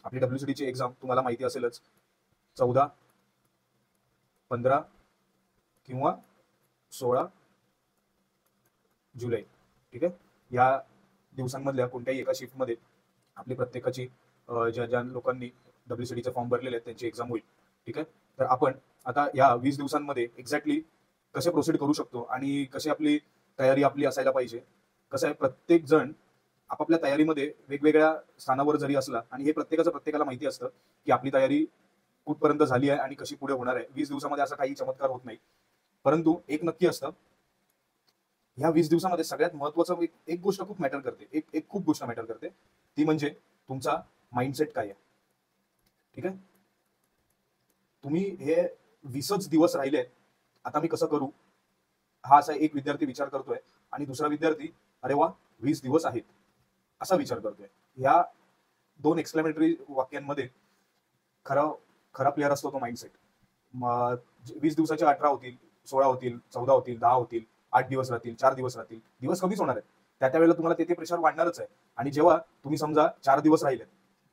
आपली WCDची एक्झाम तुम्हाला माहिती असेलच, 14, 15 किंवा 16 जुलै. ठीक आहे, या दिवसांमधल्या कोणत्याही एका शिफ्टमध्ये आपली प्रत्येकाची ज्या ज्या लोकांनी WCDचे फॉर्म भरलेले आहेत त्यांची एक्झाम होईल. ठीक आहे, तर आपण आता या 20 दिवसांमध्ये एक्झॅक्टली कसे प्रोसीड करू शकतो आणि कशी आपली तयारी आपली असायला पाहिजे. कसं आहे, प्रत्येक जण आपापल्या तयारीमध्ये वेगवेगळ्या स्थानावर जरी असला आणि हे प्रत्येकाला माहिती असतं की आपली तयारी कुठपर्यंत झाली आहे आणि कशी पुढे होणार आहे. 20 दिवसामध्ये असा काही चमत्कार होत नाही, परंतु एक नक्की असतं, ह्या 20 दिवसामध्ये सगळ्यात महत्वाचं एक गोष्ट खूप मॅटर करते, एक खूप गोष्ट मॅटर करते, ती म्हणजे तुमचा माइंडसेट काय आहे. ठीक आहे, तुम्ही हे 20च दिवस राहिले, आता मी कसं करू, हा असा एक विद्यार्थी विचार करतोय आणि दुसरा विद्यार्थी अरे वा 20 दिवस आहेत असा विचार करतोय. या दोन एक्सक्लेमेटरी वाक्यांमध्ये खरा खरा प्लेअर असतो तो माइंडसेट. 20 दिवसाचे 18 होतील, 16 होतील, 14 होतील, 10 होतील, 8 दिवस राहतील, 4 दिवस राहतील, दिवस कमीच होणार आहेत. त्या वेळेला तुम्हाला ते प्रेशर वाढणारच आहे. आणि जेव्हा तुम्ही समजा 4 दिवस राहिले,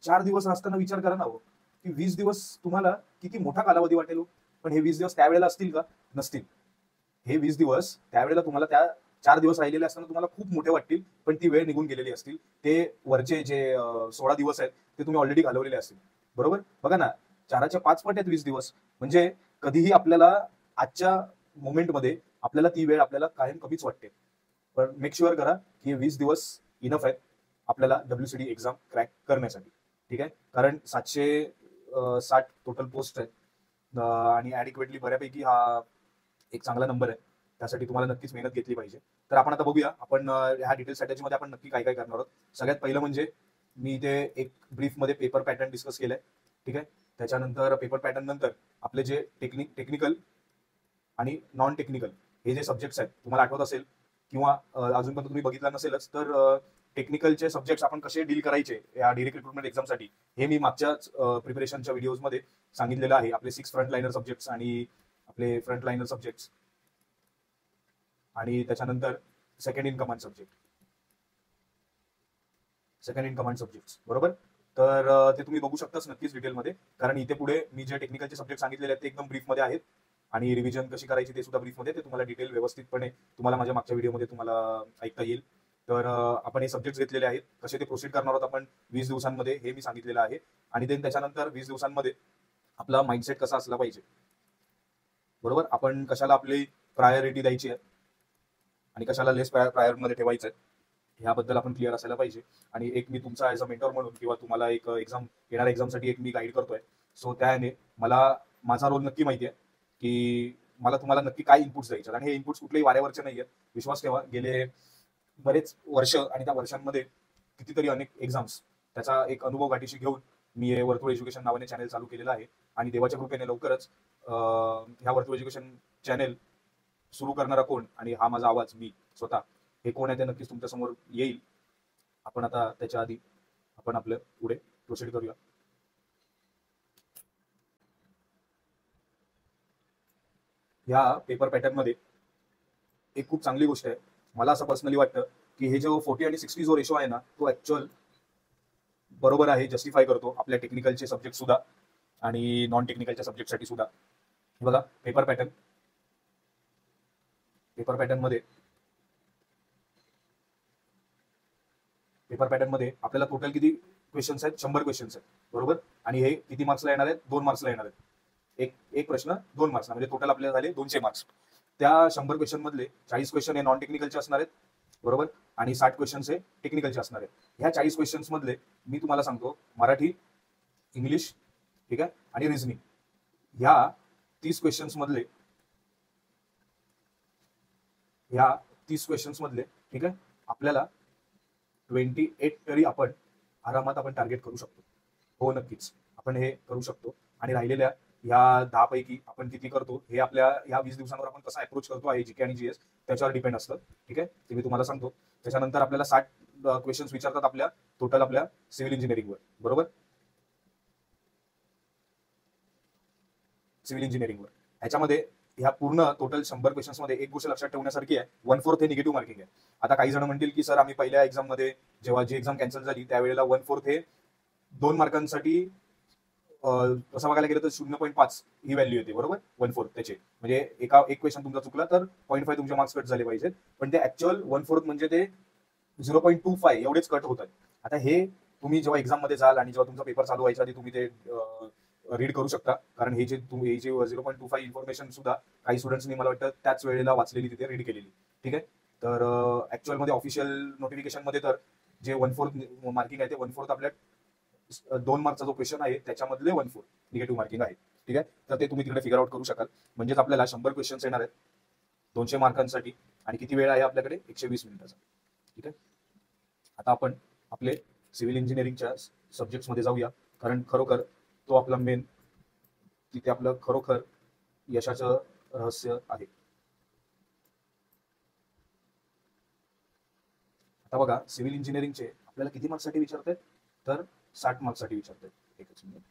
4 दिवस असताना विचार करा ना हो, की 20 दिवस तुम्हाला किती मोठा कालावधी वाटेल हो. पण हे 20 दिवस त्यावेळेला असतील का? नसतील. हे 20 दिवस त्यावेळेला तुम्हाला त्या 4 दिवस राहिलेले असताना तुम्हाला खूप मोठे वाटतील, पण ती वेळ निघून गेलेली असतील. ते वरचे जे 16 दिवस आहेत ते तुम्ही ऑलरेडी घालवलेले असतील. बरोबर, बघा ना, 4च्या 5 पट आहेत 20 दिवस. म्हणजे कधीही आपल्याला आजच्या मोमेंटमध्ये आपल्याला ती वेळ आपल्याला कायम कमीच वाटते. पण मेक शुअर करा की 20 दिवस इनफ आहेत आपल्याला WCD एक्झाम क्रॅक करण्यासाठी. ठीक आहे, कारण 760 टोटल पोस्ट आहेत आणि ऍडिक्वेटली बऱ्यापैकी हा एक चांगला नंबर आहे. त्यासाठी तुम्हाला नक्कीच मेहनत घेतली पाहिजे. तर आपण आता बघूया, आपण ह्या डिटेल स्ट्रॅटेजीमध्ये आपण नक्की काय काय करणार आहोत. सगळ्यात पहिलं म्हणजे मी इथे एक ब्रीफमध्ये पेपर पॅटर्न डिस्कस केलंय. ठीक आहे, त्याच्यानंतर पेपर पॅटर्न नंतर आपले जे टेक्निकल आणि नॉन टेक्निकल हे जे सब्जेक्ट्स आहेत, तुम्हाला आठवत असेल किंवा अजूनपर्यंत तुम्ही बघितलं नसेलच तर टेक्निकलचे सब्जेक्ट्स आपण कसे डील करायचे या डायरेक्ट रिक्रुटमेंट एक्झामसाठी हे मी मागच्याच प्रिपरेशनच्या व्हिडिओजमध्ये सांगितलेलं आहे. आपले 6 फ्रंटलाइनर सब्जेक्ट्स आणि आपले फ्रंटलाइनर सब्जेक्ट्स आणि त्याच्यानंतर सेकंड इन कमांड सब्जेक्ट्स. बरोबर, तर ते तुम्ही बघू शकताच नक्कीच डिटेलमध्ये, कारण इथे पुढे मी जे टेक्निकलचे सब्जेक्ट सांगितलेले आहेत ते एकदम ब्रीफमध्ये आहेत आणि रिव्हिजन कशी करायची ते सुद्धा ब्रीफमध्ये, ते तुम्हाला डिटेल व्यवस्थितपणे तुम्हाला माझ्या मागच्या व्हिडिओमध्ये तुम्हाला ऐकता येईल. तर आपण हे सब्जेक्ट घेतलेले आहेत, कसे ते प्रोसीड करणार आहोत आपण 20 दिवसांमध्ये हे मी सांगितलेलं आहे. आणि देन त्याच्यानंतर 20 दिवसांमध्ये आपला माइंडसेट कसा असला पाहिजे. बरोबर, आपण कशाला आपली प्रायोरिटी द्यायची आहे आणि कशाला लेस प्रायोरिटीमध्ये ठेवायचं आहे ह्याबद्दल आपण क्लिअर असायला पाहिजे. आणि एक मी तुमचा ऍज अ मेंटॉर म्हणून किंवा तुम्हाला एक येणाऱ्या एक्झामसाठी एक मी गाईड करतोय. सो त्याने मला माझा रोल नक्की माहिती आहे की मला तुम्हाला नक्की काय इनपुट्स द्यायचे, आणि हे इनपुट्स कुठलेही वाऱ्यावरचे नाही आहेत. विश्वास ठेवा, गेले बरेच वर्ष आणि त्या वर्षांमध्ये कितीतरी अनेक एक्झाम्स, त्याचा एक अनुभव गाठीशी घेऊन मी हे वर्तुळ एज्युकेशन नावाने चॅनल चालू केलेलं आहे. आणि देवाच्या कृपेने लवकरच ह्या वर्तुळ एज्युकेशन चॅनल सुरू करणारा कोण आणि हा माझा आवाज मी स्वतः हे कोण आहे ते नक्कीच तुमच्या समोर येईल. आपण आता त्याच्या आधी आपण आपलं पुढे प्रोसीड करूया. ह्या पेपर पॅटर्न मध्ये एक खूप चांगली गोष्ट आहे, मला असं पर्सनली वाटतं की हे जो 40 आणि 60 जो रेशो आहे ना, तो ऍक्च्युअल बरोबर आहे, जस्टिफाय करतो आपल्या टेक्निकलचे सब्जेक्ट सुद्धा आणि नॉन टेक्निकलच्या सब्जेक्टसाठी सुद्धा. बघा, पेपर पॅटर्न मध्ये आपल्याला टोटल किती क्वेश्चन्स आहेत? 100 क्वेश्चन्स आहेत. बरोबर, आणि हे किती मार्क्सला येणार आहेत? 2 मार्क्सला येणार आहेत. एक प्रश्न 2 मार्क्सला, म्हणजे टोटल आपल्याला झाले 200 मार्क्स. त्या 100 क्वेश्चन मधले 40 क्वेश्चन हे नॉन टेक्निकलचे असणार आहेत. बरोबर, आणि 60 क्वेश्चन्स हे टेक्निकलचे असणार आहेत. ह्या 40 क्वेश्चन्स मधले मी तुम्हाला सांगतो मराठी, इंग्लिश, ठीक आहे, आणि रिझनिंग, ह्या 30 क्वेश्चन्स मधले ठीक आहे आपल्याला 28 तरी आपण आरामात आपण टार्गेट करू शकतो. हो, नक्कीच आपण हे करू शकतो. आणि राहिलेल्या ह्या 10 पैकी आपण किती करतो हे आपल्या ह्या 20 दिवसांवर आपण कसा अप्रोच करतो आहे जीके आणि जीएस त्याच्यावर डिपेंड असतं. ठीक आहे, ते मी तुम्हाला सांगतो. त्याच्यानंतर आपल्याला 60 क्वेश्चन्स विचारतात आपल्या टोटल आपल्या सिव्हिल इंजिनिअरिंगवर. बरोबर, सिव्हिल इंजिनिअरिंगवर ह्याच्यामध्ये ह्या पूर्ण टोटल 100 क्वेश्चन्स मध्ये एक गोष्ट लक्षात ठेवण्यासारखी आहे, 1/4 हे निगेटिव्ह मार्किंग आहे. आता काही जण म्हणतील की सर आम्ही पहिल्या एक्झाम मध्ये जेव्हा जी एक्झाम कॅन्सल झाली त्यावेळेला 1/4 हे 2 मार्कांसाठी तसं बघायला गेलं तर 0.5 ही व्हॅल्यू येते, बरोबर, 1/4 त्याचे. म्हणजे एक क्वेश्चन तुमचा चुकला तर 0.5 तुमचे मार्क्स कट झाले पाहिजेत, पण ते ऍक्च्युअल 1/4 म्हणजे ते 0.25 एवढेच कट होतात. आता हे तुम्ही जेव्हा एक्झाम मध्ये जाल आणि जेव्हा तुमचा पेपर चालू व्हायच्या आधी तुम्ही ते रीड करू शकता, कारण हे जे 0.25 इन्फॉर्मेशन सुद्धा काही स्टुडंट्सनी मला वाटतं त्याच वेळेला वाचलेली, तिथे रीड केलेली. ठीक आहे. तर ऍक्च्युअल मध्ये ऑफिशियल नोटिफिकेशन मध्ये तर जे 1/4 मार्किंग आहे ते 1/4 आपल्या 2 मार्कचा जो क्वेश्चन आहे त्याच्यामधले 1/4 निगेटिव्ह मार्किंग आहे. ठीक आहे. तर ते तुम्ही तिकडे फिगर आउट करू शकाल. म्हणजेच आपल्याला 100 क्वेश्चन्स येणार आहेत 200 मार्कांसाठी, आणि किती वेळ आहे आपल्याकडे, 120 मिनिटाचा. ठीक आहे. आता आपण आपले सिव्हिल इंजिनिअरिंगच्या सब्जेक्ट्स मध्ये जाऊया, कारण खरोखर तो आपला मेन, तिथे आपलं खरोखर यशाचं रहस्य आहे. आता बघा, सिव्हिल इंजिनिअरिंगचे आपल्याला किती मार्क्ससाठी विचारतात, तर 60 मार्क्ससाठी विचारतात. एकच मिनिट.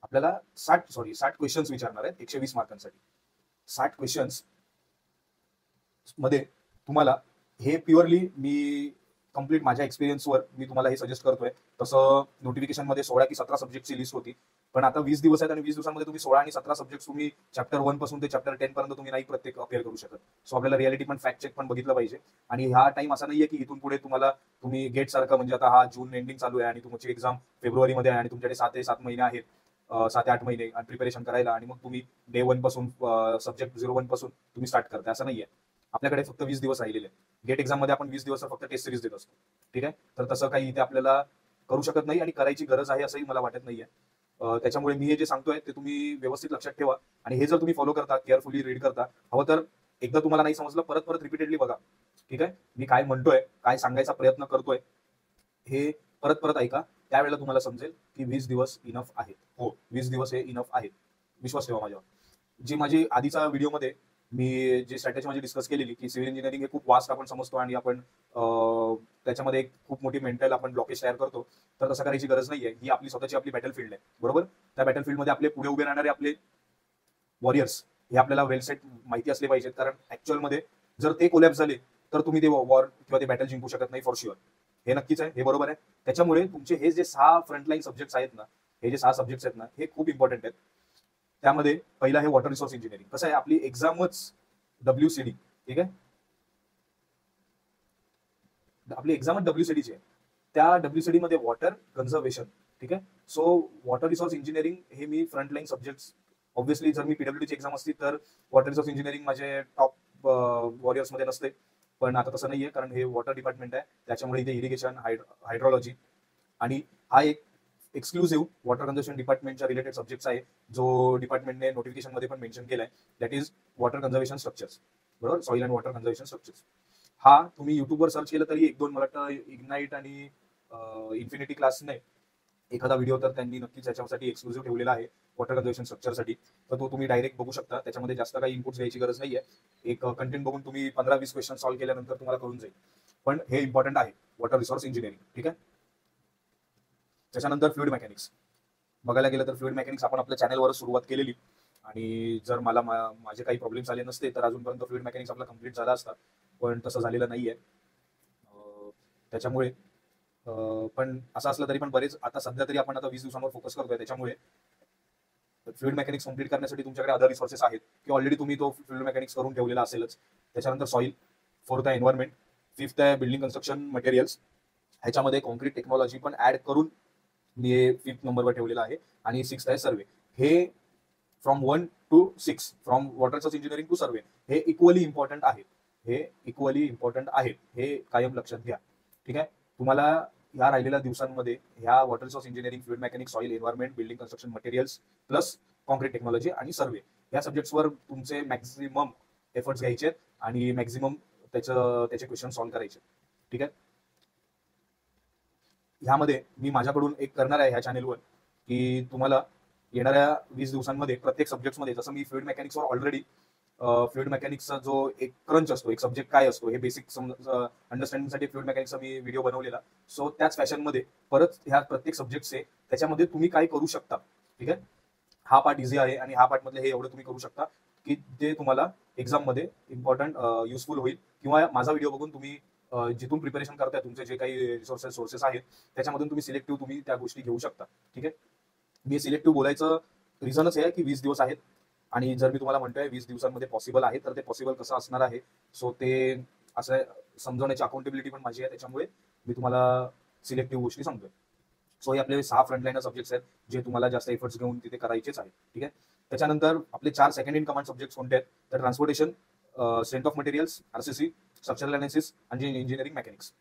आपल्याला 60 क्वेश्चन्स विचारणार आहेत 120 मार्कांसाठी. 60 क्वेश्चन्स मध्ये तुम्हाला हे प्युअरली मी कम्प्लीट माझ्या एक्सपिरियन्सवर मी तुम्हाला हे सजेस्ट करतोय. तसं नोटिफिकेशन मध्ये 16 की 17 सब्जेक्टची लिस्ट होती, पण आता 20 दिवस आहेत आणि 20 दिवसांमध्ये तुम्ही 16 आणि 17 सब्जेक्ट तुम्ही चॅप्टर 1 पासून ते चॅप्टर 10 पर्यंत तुम्ही नाही प्रत्येक अपेअर करू शकत. सो आपल्याला रियालिटी पण फॅक्ट चेक पण बघितलं पाहिजे. आणि हा टाइम असा नाहीये की इथून पुढे तुम्हाला तुम्ही गेट सारखं, म्हणजे आता हा जून एंडिंग चालू आहे आणि तुमची एक्झाम फेब्रुवारीमध्ये आहे आणि तुमच्याकडे 7 ते 7 महिने आहेत, 7 ते 8 महिने प्रिपरेशन करायला, आणि मग तुम्ही डे 1 पासून सब्जेक्ट 01 पासून तुम्ही स्टार्ट करता, असं नाहीये. आपल्याकडे फक्त 20 दिवस राहिलेले. गेट एक्झाम मध्ये आपण 20 दिवस फक्त टेस्ट सिरीज देत असतो. ठीक आहे. तर तसं काही इथे आपल्याला करू शकत नाही आणि करायची गरज आहे असंही मला वाटत नाहीये. त्याच्यामुळे मी हे जे सांगतोय ते तुम्ही व्यवस्थित लक्षात ठेवा, आणि हे जर तुम्ही फॉलो करता, केअरफुली रीड करता, हवं तर एकदा तुम्हाला नाही समजलं परत परत रिपीटेडली बघा. ठीक आहे. मी काय म्हणतोय, काय सांगायचा प्रयत्न करतोय, हे परत परत ऐका. त्यावेळेला तुम्हाला समजेल की 20 दिवस इनफ आहेत. हो, 20 दिवस हे इनफ आहेत, विश्वास ठेवा माझ्यावर. जी माझी आधीचा व्हिडिओमध्ये मी जी स्ट्रॅटेजी माझी डिस्कस केलेली, की सिव्हिल इंजिनिअरिंग हे खूप वास्ट आपण समजतो आणि आपण त्याच्यामध्ये एक खूप मोठी मेंटल आपण ब्लॉकेज तयार करतो, तर तसं करायची गरज नाहीये. ही आपली स्वतःची आपली बॅटलफील्ड आहे, बरोबर. त्या बॅटलफील्डमध्ये आपले पुढे उभे राहणारे आपले वॉरियर्स हे आपल्याला वेल सेट माहिती असले पाहिजेत, कारण ऍक्च्युअल मध्ये जर ते कोलॅप्स झाले तर तुम्ही ते वॉर किंवा ते बॅटल जिंकू शकत नाही फॉर शुअर. हे नक्कीच आहे, हे बरोबर आहे. त्याच्यामुळे तुमचे हे जे 6 फ्रंटलाईन सब्जेक्ट्स आहेत ना, हे जे 6 सब्जेक्ट्स आहेत ना, हे खूप इम्पॉर्टंट आहेत. त्यामध्ये पहिला आहे वॉटर रिसोर्स इंजिनिअरिंग. कसं आहे, आपली एक्झामच WCD. ठीक आहे. आपली एक्झामच WCDची आहे. त्या WCD मध्ये वॉटर कन्झर्वेशन. ठीक आहे. सो वॉटर रिसोर्स इंजिनिअरिंग हे मी फ्रंटलाईन सब्जेक्ट्स, ऑब्व्हियसली जर मी PWDची एक्झाम असती तर वॉटर रिसोर्स इंजिनिअरिंग माझे टॉप वॉरियर्स मध्ये नसते, पण आता तसं नाहीये, कारण हे वॉटर डिपार्टमेंट आहे. त्याच्यामुळे इथे इरिगेशन, हायड्रॉलॉजी आणि हा एक एक्सक्लुझिव्ह वॉटर कन्झर्वेशन डिपार्टमेंटच्या रिलेटेड सब्जेक्ट्स आहे, जो डिपार्टमेंटने नोटिफिकेशन मध्ये पण मेन्शन केलाय. That is water conservation structures, बरोबर, soil and water conservation structures. हा तुम्ही युट्यूबवर सर्च केलं तरी 1-2 मला वाटतं इग्नाइट आणि इन्फिनिटी क्लास नाही, एखादा व्हिडिओ तर त्यांनी नक्कीच याच्यासाठी एक्सक्लुझिव्ह ठेवलेला आहे वॉटर कन्झर्वेशन स्ट्रक्चरसाठी. तर तो तुम्ही डायरेक्ट बघू शकता. त्याच्यामध्ये जास्त काही इनपुट्स घ्यायची गरज नाहीये. एक कंटेंट बघून तुम्ही 15-20 क्वेश्चन सॉल्व्ह केल्यानंतर तुम्हाला कळून जाईल. पण हे इम्पॉर्टंट आहे, वॉटर रिसोर्स इंजिनिअरिंग. ठीक आहे. त्याच्यानंतर फ्लुइड मेकॅनिक्स. बघायला गेलं तर फ्लुइड मेकॅनिक्स आपण आपल्या चॅनलवरच सुरुवात केलेली, आणि जर मला माझे काही प्रॉब्लेम्स आले नसते तर अजूनपर्यंत फ्लुइड मेकॅनिक्स आपला कम्प्लीट झाला असता, पण तसं झालेलं नाहीये. त्याच्यामुळे पण असं असलं तरी पण बरेच आता सध्या तरी आपण आता 20 दिवसांवर फोकस करतोय. त्याच्यामुळे फ्लुइड मेकॅनिक्स कम्प्लीट करण्यासाठी तुमच्याकडे अदर रिसोर्सेस आहेत, की ऑलरेडी तुम्ही तो फ्लुइड मेकॅनिक्स करून ठेवलेला असेलच. त्याच्यानंतर सॉइल, 4th आहे एन्व्हायरमेंट, 5th आहे बिल्डिंग कन्स्ट्रक्शन मटेरियल्स. ह्याच्यामध्ये कॉन्क्रीट टेक्नॉलॉजी पण ऍड करून मी हे 5th नंबरवर ठेवलेला आहे. आणि 6th आहे सर्वे. हे from 1 to 6, from water resource engineering to survey, हे इक्वली इम्पॉर्टंट आहेत. हे इक्वली इम्पॉर्टंट आहेत, हे कायम लक्षात घ्या. ठीक आहे. तुम्हाला ह्या राहिलेल्या दिवसांमध्ये ह्या water resource engineering, fluid mechanics, soil, environment, building construction materials plus concrete technology आणि सर्वे, या सब्जेक्ट्सवर तुमचे मॅक्झिमम एफर्ट्स घ्यायचे आणि मॅक्झिमम त्याचे क्वेश्चन सॉल्व्ह करायचे. ठीक आहे. ह्यामध्ये मी माझ्याकडून एक करणार आहे ह्या चॅनेलवर, की तुम्हाला येणाऱ्या 20 दिवसांमध्ये प्रत्येक सब्जेक्टमध्ये, जसं मी फ्लुइड मेकॅनिक्सवर ऑलरेडी फ्लुइड मेकॅनिक्सचा जो एक क्रंच असतो, एक सब्जेक्ट काय असतो हे बेसिक अंडरस्टँडिंगसाठी फ्लुइड मेकॅनिक्सचा मी व्हिडिओ बनवलेला. सो त्याच फॅशनमध्ये परत ह्या प्रत्येक सब्जेक्टचे त्याच्यामध्ये तुम्ही काय करू शकता. ठीक आहे. हा पार्ट इझी आहे आणि हा पार्ट मधले हे एवढं तुम्ही करू शकता की ते तुम्हाला एक्झाम मध्ये इम्पॉर्टंट युजफुल होईल, किंवा माझा व्हिडिओ बघून तुम्ही जिथून प्रिपरेशन करताय तुमचे जे काही सोर्सेस आहेत त्याच्यामधून तुम्ही सिलेक्टिव्ह तुम्ही त्या गोष्टी घेऊ शकता. ठीक आहे. मी सिलेक्टिव्ह बोलायचं रिझनच हे आहे की 20 दिवस आहेत आणि जर मी तुम्हाला म्हणतोय 20 दिवसांमध्ये पॉसिबल आहे तर ते पॉसिबल कसं असणार आहे, सो ते असं समजवण्याची अकाउंटेबिलिटी पण माझी आहे, त्याच्यामुळे मी तुम्हाला सिलेक्टिव्ह गोष्टी सांगतोय. सो हे आपले 6 फ्रंटलाईनर सब्जेक्ट्स आहेत जे तुम्हाला जास्त एफर्ट्स घेऊन तिथे करायचेच आहेत. ठीक आहे. त्याच्यानंतर आपले 4 सेकंड इन कमांड सब्जेक्ट्स कोणते आहेत, तर transportation, strength of materials, RCC, structural analysis आणि इंजिनिअरिंग मेकॅनिक्स.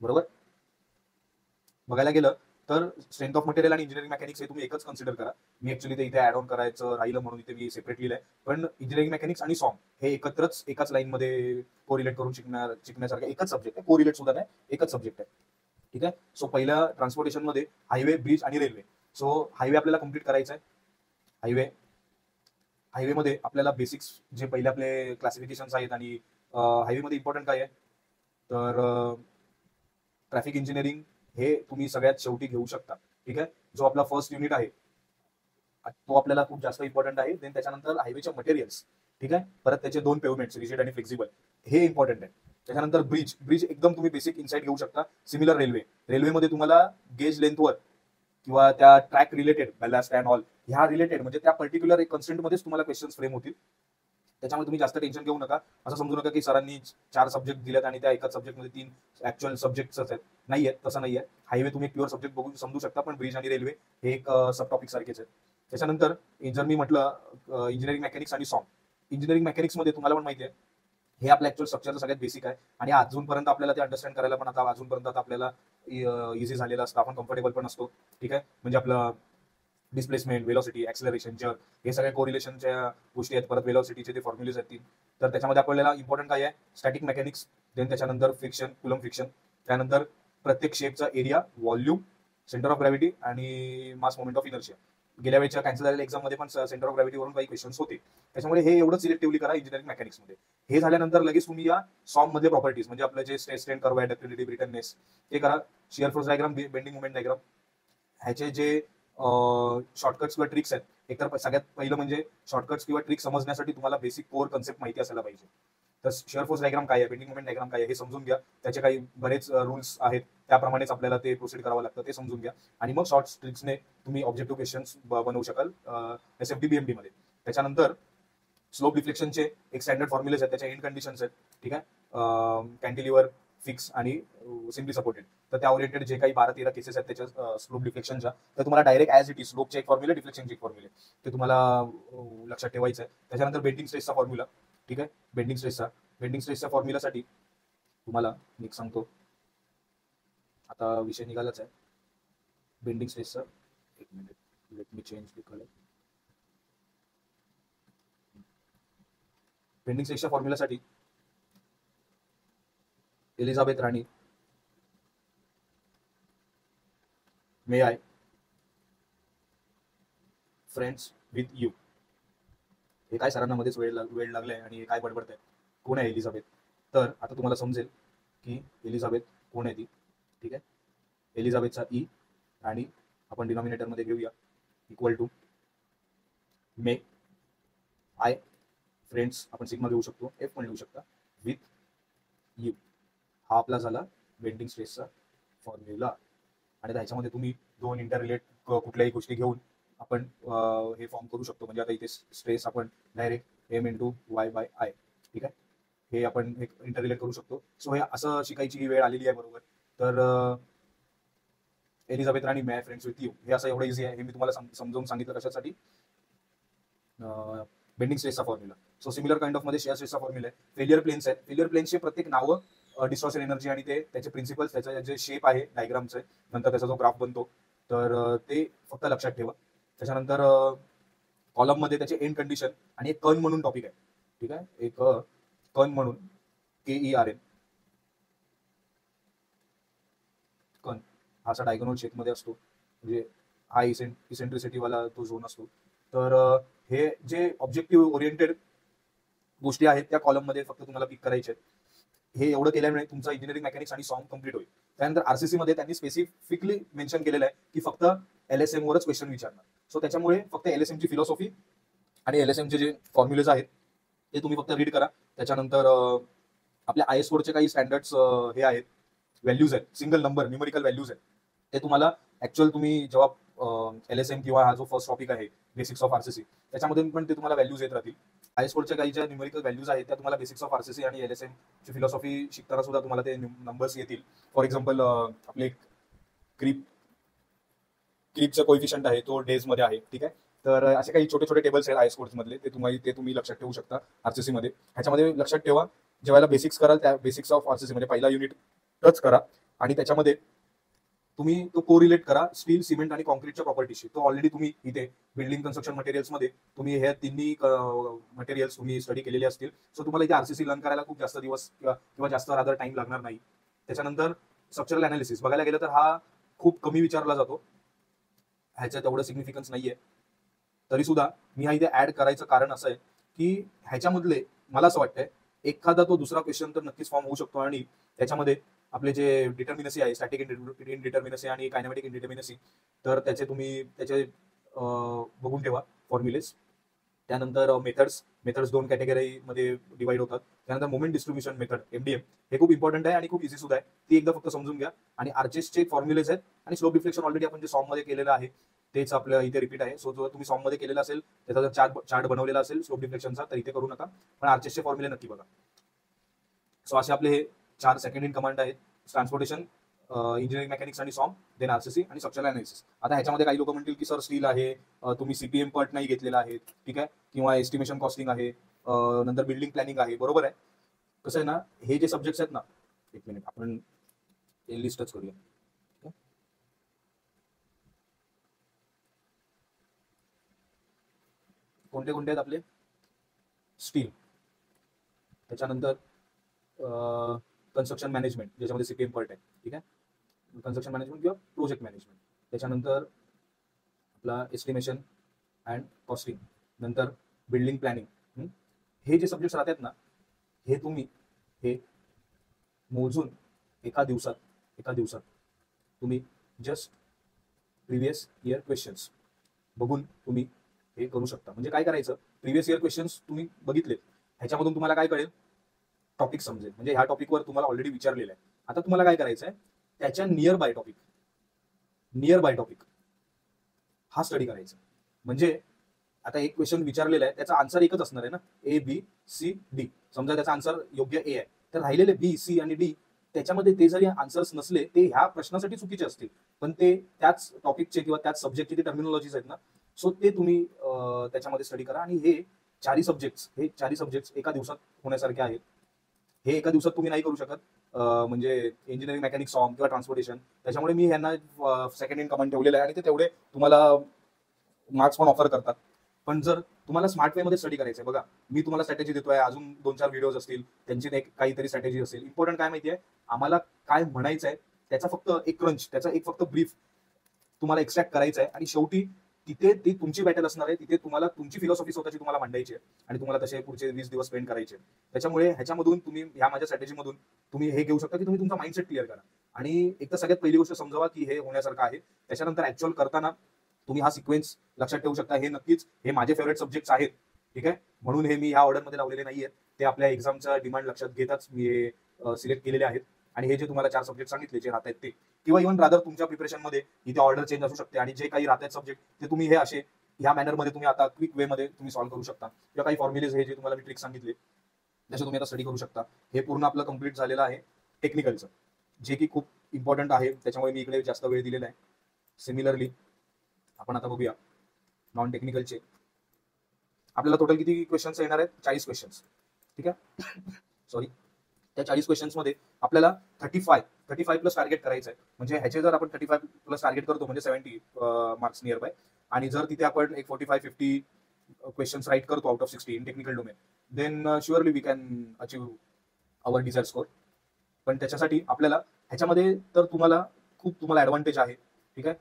बरोबर. बघायला गेलं तर स्ट्रेंथ ऑफ मटेरियल आणि इंजिनिअरिंग मेकॅनिक्स हे तुम्ही एकच कन्सिडर करा. मी ऍक्च्युली ते इथे ऍड ऑन करायचं राहिलं म्हणून इथे मी सेपरेट लिहिलंय, पण इंजिनिअरिंग मेकॅनिक्स आणि सॉम हे एकत्रच एकाच लाईन मध्ये कोरिलेट करून शिकण्यासारखं एकच सब्जेक्ट आहे. कोरिलेट सुद्धा नाही, एकच सब्जेक्ट आहे. ठीक आहे. सो पहिल्या ट्रान्सपोर्टेशन मध्ये हायवे, ब्रिज आणि रेल्वे. सो हायवे आपल्याला कम्प्लीट करायचं आहे. हायवे मध्ये आपल्याला बेसिक्स जे पहिले आपले क्लासिफिकेशन्स आहेत आणि हायवे मध्ये इम्पॉर्टंट काय आहे तर ट्रॅफिक इंजिनिअरिंग हे तुम्ही सगळ्यात शेवटी घेऊ शकता. ठीक आहे. जो आपला फर्स्ट युनिट आहे तो आपल्याला खूप जास्त इम्पॉर्टंट आहे. देन त्याच्यानंतर हायवेचे मटेरियल्स. ठीक आहे. परत त्याचे 2 पेव्हमेंट्स, रिजिड आणि फ्लेक्झिबल, हे इम्पॉर्टंट आहे. त्याच्यानंतर ब्रिज एकदम तुम्ही बेसिक इन्साइट घेऊ शकता. सिमिलर रेल्वेमध्ये तुम्हाला गेज लेंथवर किंवा त्या track related ballast and all ह्या रिलेटेड म्हणजे त्या पर्टिक्युलर एक कन्सेंट मध्येच तुम्हाला क्वेश्चन्स फ्रेम होतील. त्याच्यामुळे तुम्ही जास्त टेन्शन घेऊ नका. असं समजू नका की सरांनी 4 सब्जेक्ट दिलेत आणि त्या एकाच सब्जेक्टमध्ये 3 ऍक्च्युअल सब्जेक्ट्स आहेत. नाहीये, तसं नाहीये. हायवे तुम्ही एक प्युअर सब्जेक्ट बघून समजू शकता, पण ब्रिज आणि रेल्वे हे एक सब टॉपिक सारखेच आहेत. त्याच्यानंतर जर मी म्हटलं इंजिनिअरिंग मेकॅनिक्स आणि सॉम, इंजिनिअरिंग मेकॅनिक्स मध्ये तुम्हाला पण माहिती आहे हे आपलं ऍक्च्युअल स्ट्रक्चरचं सगळ्यात बेसिक आहे आणि अजूनपर्यंत आपल्याला ते अंडरस्टँड करायला पण आता अजूनपर्यंत आपल्याला इझी झालेलं असतं, आपण कम्फर्टेबल पण असतो. ठीक आहे. म्हणजे आपलं डिस्प्लेसमेंट, वेलॉसिटी, ऍक्सेलरेशन, जर हे सगळ्या कोरिलेशनच्या गोष्टी आहेत. परत वेलॉसिटीचे ते फॉर्म्युलेज आहेत 3. तर त्याच्यामध्ये आपल्याला इम्पॉर्टंट काय आहे, स्टॅटिक मेकॅनिक्स, देन त्याच्यानंतर फ्रिक्शन, कुलम फ्रिक्शन, त्यानंतर प्रत्येक शेपचा area, volume, centre of gravity आणि मास मोमेंट ऑफ इनर्शिया. गेल्या वेळेच्या कॅन्सल झालेल्या एक्झाम मध्ये पण सेंटर ऑफ ग्रॅव्हिटी वरून काही क्वेश्चन्स होते. त्याच्यामुळे हे एवढं सिलेक्टिव्हली करा इंजिनिअरिंग मेकॅनिक्स मध्ये. हे झाल्यानंतर लगेच तुम्ही या सॉम मध्ये प्रॉपर्टीज म्हणजे आपलं जे स्ट्रेस स्ट्रेन कर्व आहे, डक्टिलिटी, ब्रिटननेस, ते करा. Shear force diagram, bending moment diagram, ह्याचे जे शॉर्टकट्स किंवा ट्रिक्स आहेत. एकतर सगळ्यात पहिलं म्हणजे शॉर्टकट्स किंवा ट्रिक्स समजण्यासाठी तुम्हाला बेसिक कोर कन्सेप्ट माहिती असायला पाहिजे. तर शियर फोर्स डायग्राम काय आहे, बेंडिंग मोमेंट डायग्राम काय आहे हे समजून घ्या. त्याचे काही बरेच रूल्स आहेत, त्याप्रमाणेच आपल्याला ते प्रोसीड करावं लागतं, ते समजून घ्या. आणि मग शॉर्ट ट्रिक्सने तुम्ही ऑब्जेक्टिव्ह क्वेश्चन्स बनवू शकाल SFD BMD मध्ये. त्याच्यानंतर स्लोप डिफ्लेक्शनचे एक स्टँडर्ड फॉर्म्युलेज आहेत, त्याच्या एंड कंडिशन्स आहेत. ठीक आहे. कॅन्टिलिव्हर, फिक्स आणि सिम्पली सपोर्टेड. तर त्या ओरिएंटेड जे काही 12-13 केसेस आहेत त्याच्या स्लोप डिफ्लेक्शनच्या, तर तुम्हाला डायरेक्ट ॲज इट इज स्लोपचे एक फॉर्म्युले, डिफ्लेक्शनचे एक फॉर्म्युले, ते तुम्हाला लक्षात ठेवायचं आहे. त्याच्यानंतर बेंडिंग स्ट्रेसचा फॉर्म्युला. ठीक आहे. बेंडिंग स्ट्रेसच्या फॉर्म्युलासाठी तुम्हाला मी एक सांगतो, आता विषय निघालाच आहे बेंडिंग स्ट्रेसचा. एक minute, let me change the colour. Bending स्ट्रेसच्या फॉर्म्युलासाठी एलिझाबेथ राणी, may I friends with you. हे काय सरांना मध्येच वेळ लागलाय आणि हे काय बडबडताय, कोण आहे एलिझाबेथ? तर आता तुम्हाला समजेल की एलिझाबेथ कोण आहे ती. ठीक आहे. एलिझाबेथचा ई आणि आपण डिनॉमिनेटर मध्ये घेऊया equal to may I friends, आपण सिग्मा घेऊ शकतो, एफ पण लिहू शकता, विथ यू. हा आपला झाला बेंडिंग स्ट्रेसचा फॉर्म्युला. आणि ह्याच्यामध्ये तुम्ही 2 इंटर रिलेट कुठल्याही गोष्टी घेऊन आपण हे फॉर्म करू शकतो. म्हणजे आता इथे स्ट्रेस आपण direct M into Y by I. ठीक आहे. हे आपण एक इंटर रिलेट करू शकतो. सो हे असं शिकायची वेळ आलेली आहे. बरोबर. तर एलिझाबेथ राणी, may I friends with you, हे असं एवढं इझी आहे. हे मी तुम्हाला समजावून सांगितलं कशासाठी, बेंडिंग स्ट्रेसचा formula. So similar kind of मध्ये शेअर स्ट्रेसचा फॉर्म्युला आहे. फेलियर प्लेन्स आहेत. फेलियर प्लेन्सचे प्रत्येक नावं, डिस्टॉर्शन एनर्जी आणि ते त्याचे प्रिन्सिपल्स, त्याचा जे शेप आहे डायग्रामचे, नंतर त्याचा जो ग्राफ बनतो, तर ते फक्त लक्षात ठेवा. त्याच्यानंतर कॉलम मध्ये त्याचे एंड कंडिशन आणि एक कर्न म्हणून टॉपिक आहे. ठीक आहे. एक कर्न म्हणून KERN, कर्न हा असा डायगोनल शेप मध्ये असतो, म्हणजे हा इसेंट्रिसिटी वाला तो झोन असतो. तर हे जे ऑब्जेक्टिव्ह ओरिएंटेड गोष्टी आहेत त्या कॉलम मध्ये फक्त तुम्हाला पिक करायचे आहेत. हे एवढं केल्यामुळे तुमचा इंजिनिअरिंग मेकॅनिक्स आणि सॉन्ग कम्प्लीट होईल. त्यानंतर RCC मध्ये त्यांनी स्पेसिफिकली मेन्शन केलेलं आहे की फक्त LSM वरच क्वेश्चन विचारणार. सो त्याच्यामुळे फक्त LSM ची फिलॉसॉफी आणि LSM चे जे फॉर्म्युलेज आहेत ते तुम्ही फक्त रीड करा. त्याच्यानंतर आपल्या IS कोडचे काही स्टँडर्ड्स हे आहेत, व्हॅल्यूज आहेत, सिंगल नंबर न्यूमेरिकल व्हॅल्यूज आहेत. ते तुम्हाला ऍक्च्युअल तुम्ही जेव्हा LSM किंवा हा जो फर्स्ट टॉपिक आहे बेसिक्स ऑफ RCC, त्याच्यामध्ये पण ते तुम्हाला व्हॅल्यूज येत राहतील. IS कोडच्या काही ज्या न्यूमेरिकल व्हॅल्यूज आहेत त्या तुम्हाला बेसिक्स ऑफ RCC आणि LSM ची फिलॉसॉफी शिकताना सुद्धा तुम्हाला ते नंबर्स येतील. फॉर एक्झाम्पल आपले क्रीपचा कोइफिशियंट आहे तो डेज मध्ये आहे. ठीक आहे. तर असे काही छोटे छोटे टेबल्स आहेत IS कोड्स मधले, ते तुम्ही लक्षात ठेवू शकता RCC मध्ये. ह्याच्यामध्ये लक्षात ठेवा, जेव्हा बेसिक्स कराल त्या बेसिक्स ऑफ RCC मध्ये पहिला युनिट टच करा आणि त्याच्यामध्ये तुम्ही तो कोरिलेट करा स्टील, सिमेंट आणि कॉन्क्रीटच्या प्रॉपर्टीशी. तो ऑलरेडी तुम्ही इथे बिल्डिंग कन्स्ट्रक्शन मटेरियल्स मध्ये तुम्ही हे तिन्ही मटेरियल्स तुम्ही स्टडी केलेले असतील. सो तुम्हाला इथे RCC लर्न करायला खूप जास्त दिवस किंवा जास्त रादर टाइम लागणार नाही. त्याच्यानंतर स्ट्रक्चरल अनालिसिस बघायला गेलं तर हा खूप कमी विचारला जातो, ह्याच्यात एवढं सिग्निफिकन्स नाहीये. तरी सुद्धा मी हा इथे ऍड करायचं कारण असं आहे की ह्याच्यामधले मला असं वाटतंय एखादा तो दुसरा क्वेश्चन तर नक्कीच फॉर्म होऊ शकतो. आणि त्याच्यामध्ये आपले जे डिटर्मिनसी आहे, स्टॅटिक इनडिटर्मिनसी आणि कायनेमॅटिक इनडिटर्मिनसी, तर त्याचे बघून ठेवा फॉर्म्युलेस. त्यानंतर मेथड्स दोन कॅटेगरी मध्ये डिवाइड होतात. त्यानंतर मोमेंट डिस्ट्रीब्युशन मेथड MDM, हे खूप इम्पॉर्टंट आहे आणि खूप इझी सुद्धा आहे. ती एकदा फक्त समजून घ्या. आणि आर्चेसचे फॉर्म्युलेस आहेत आणि स्लोप डिफ्लेक्शन ऑलरेडी आपण जे सॉम मध्ये केलेलं आहे तेच आपल्या इथे रिपीट आहे. सो जो तुम्ही सॉम मध्ये केलेला असेल त्याचा जर चार्ट बनवलेला असेल स्लोप डिफ्लेक्शनचा तर इथे करू नका, पण आर्चेसचे फॉर्म्युले नक्की बघा. सो असे आपले हे 4 सेकंड इन कमांड आहेत: ट्रान्सपोर्टेशन, इंजिनिअरिंग मेकॅनिक्स आणि सॉम, देन RCC आणि स्ट्रक्चरल अनालिसिस. आता ह्याच्यामध्ये काही लोक म्हणतील की सर स्टील आहे, तुम्ही CPM पट नाही घेतलेला आहे, ठीक आहे, किंवा एस्टिमेशन कॉस्टिंग आहे, नंतर बिल्डिंग प्लॅनिंग आहे. बरोबर आहे. कसं आहे ना, हे जे सब्जेक्ट्स आहेत ना, एक मिनिट आपण हे लिस्टच करूया. कोणते कोणते आहेत आपले? स्टील, त्याच्यानंतर कन्स्ट्रक्शन मॅनेजमेंट ज्याच्यामध्ये CPM पट आहे, ठीक आहे, कन्स्ट्रक्शन मॅनेजमेंट किंवा प्रोजेक्ट मॅनेजमेंट. त्याच्यानंतर आपला एस्टिमेशन अँड कॉस्टिंग, नंतर बिल्डिंग प्लॅनिंग. हे जे सब्जेक्ट्स राहतात ना, हे तुम्ही हे मोजून एका दिवसात तुम्ही जस्ट प्रिव्हियस इयर क्वेश्चन्स बघून तुम्ही हे करू शकता. म्हणजे काय करायचं, प्रिव्हियस इयर क्वेश्चन्स तुम्ही बघितले, ह्याच्यामधून तुम्हाला काय कळेल, टॉपिक समजेल. म्हणजे ह्या टॉपिकवर तुम्हाला ऑलरेडी विचारलेलं आहे. आता तुम्हाला काय करायचं आहे, त्याच्या नियर बाय टॉपिक हा स्टडी करायचा. म्हणजे आता एक क्वेश्चन विचारलेला आहे, त्याचा आन्सर एकच असणार आहे ना, ABCD. समजा त्याचा आन्सर योग्य A आहे, तर राहिलेले B, C आणि D त्याच्यामध्ये ते जरी आन्सर्स नसले ते ह्या प्रश्नासाठी चुकीचे असतील, पण ते त्याच टॉपिकचे किंवा त्याच सब्जेक्टचे ते टर्मिनॉलॉजीज आहेत ना, सो ते तुम्ही त्याच्यामध्ये स्टडी करा. आणि हे चारही सब्जेक्ट्स एका दिवसात होण्यासारखे आहेत. हे एका दिवसात तुम्ही नाही करू शकत. म्हणजे इंजिनिअरिंग मेकॅनिक्स, सॉम किंवा ट्रान्सपोर्टेशन, त्याच्यामुळे मी ह्यांना सेकंड इन कमांड ठेवलेलं आहे आणि ते तेवढे तुम्हाला मार्क्स पण ऑफर करतात. पण जर तुम्हाला स्मार्ट वे मध्ये स्टडी करायचंय, बघा मी तुम्हाला स्ट्रॅटेजी देतोय, अजून 2-4 व्हिडिओज असतील त्यांची काहीतरी स्ट्रॅटेजी असेल. इम्पॉर्टंट काय माहितीये, आम्हाला काय म्हणायचंय त्याचा फक्त एक क्रंच, त्याचा एक फक्त ब्रीफ तुम्हाला एक्स्ट्रॅक्ट करायचा आहे. आणि शेवटी तिथे ती तुमची बॅटल असणार आहे. तिथे तुम्हाला तुमची फिलॉसॉफी स्वतःची तुम्हाला मांडायची आहे आणि तुम्हाला तसे पुढचे 20 दिवस स्पेंड करायचे. त्याच्यामुळे ह्याच्यामधून तुम्ही ह्या माझ्या स्ट्रॅटेजीमधून तुम्ही हे घेऊ शकता की तुम्ही तुमचा माइंडसेट क्लिअर करा. आणि एक तर सगळ्यात पहिली गोष्ट समजावा की हे होण्यासारखं आहे. त्याच्यानंतर ऍक्च्युअल करताना तुम्ही हा सिक्वेन्स लक्षात ठेवू शकता. हे नक्कीच हे माझे फेवरेट सब्जेक्ट्स आहेत, ठीक आहे, म्हणून हे मी ह्या ऑर्डरमध्ये लावलेले नाहीये. ते आपल्या एक्झामचा डिमांड लक्षात घेताच मी हे सिलेक्ट केलेले आहेत. आणि हे जे तुम्हाला 4 सब्जेक्ट सांगितले जे राहत आहेत ते, किंवा इव्हन रादर तुमच्या प्रिपरेशनमध्ये इथे ऑर्डर चेंज असू शकते. आणि जे काही राहत आहेत सब्जेक्ट ते तुम्ही हे असे ह्या मॅनरमध्ये तुम्ही आता क्विक वे मध्ये तुम्ही सॉल्व्ह करू शकता. किंवा काही फॉर्म्युलेज हे जे तुम्हाला मी ट्रिक सांगितले त्याचे तुम्ही आता स्टडी करू शकता. हे पूर्ण आपलं कम्प्लीट झालेलं आहे टेक्निकलचं, जे की खूप इम्पॉर्टंट आहे. त्याच्यामुळे मी इकडे जास्त वेळ दिलेला आहे. सिमिलरली आपण आता बघूया नॉन टेक्निकलचे. आपल्याला टोटल किती क्वेश्चन्स येणार आहेत? 40 क्वेश्चन्स, ठीक आहे. सॉरी, त्या 40 क्वेश्चन्स मध्ये आपल्याला 35 प्लस टार्गेट करायचं आहे. म्हणजे ह्याचे जर आपण 35 प्लस टार्गेट करतो म्हणजे 70 मार्क्स नियर बाय. आणि जर तिथे आपण एक 45-50 क्वेश्चन्स राईट करतो out of 60 in technical domain, then surely we can achieve our desire score. पण त्याच्यासाठी आपल्याला ह्याच्यामध्ये तर तुम्हाला ऍडव्हान्टेज आहे, ठीक आहे.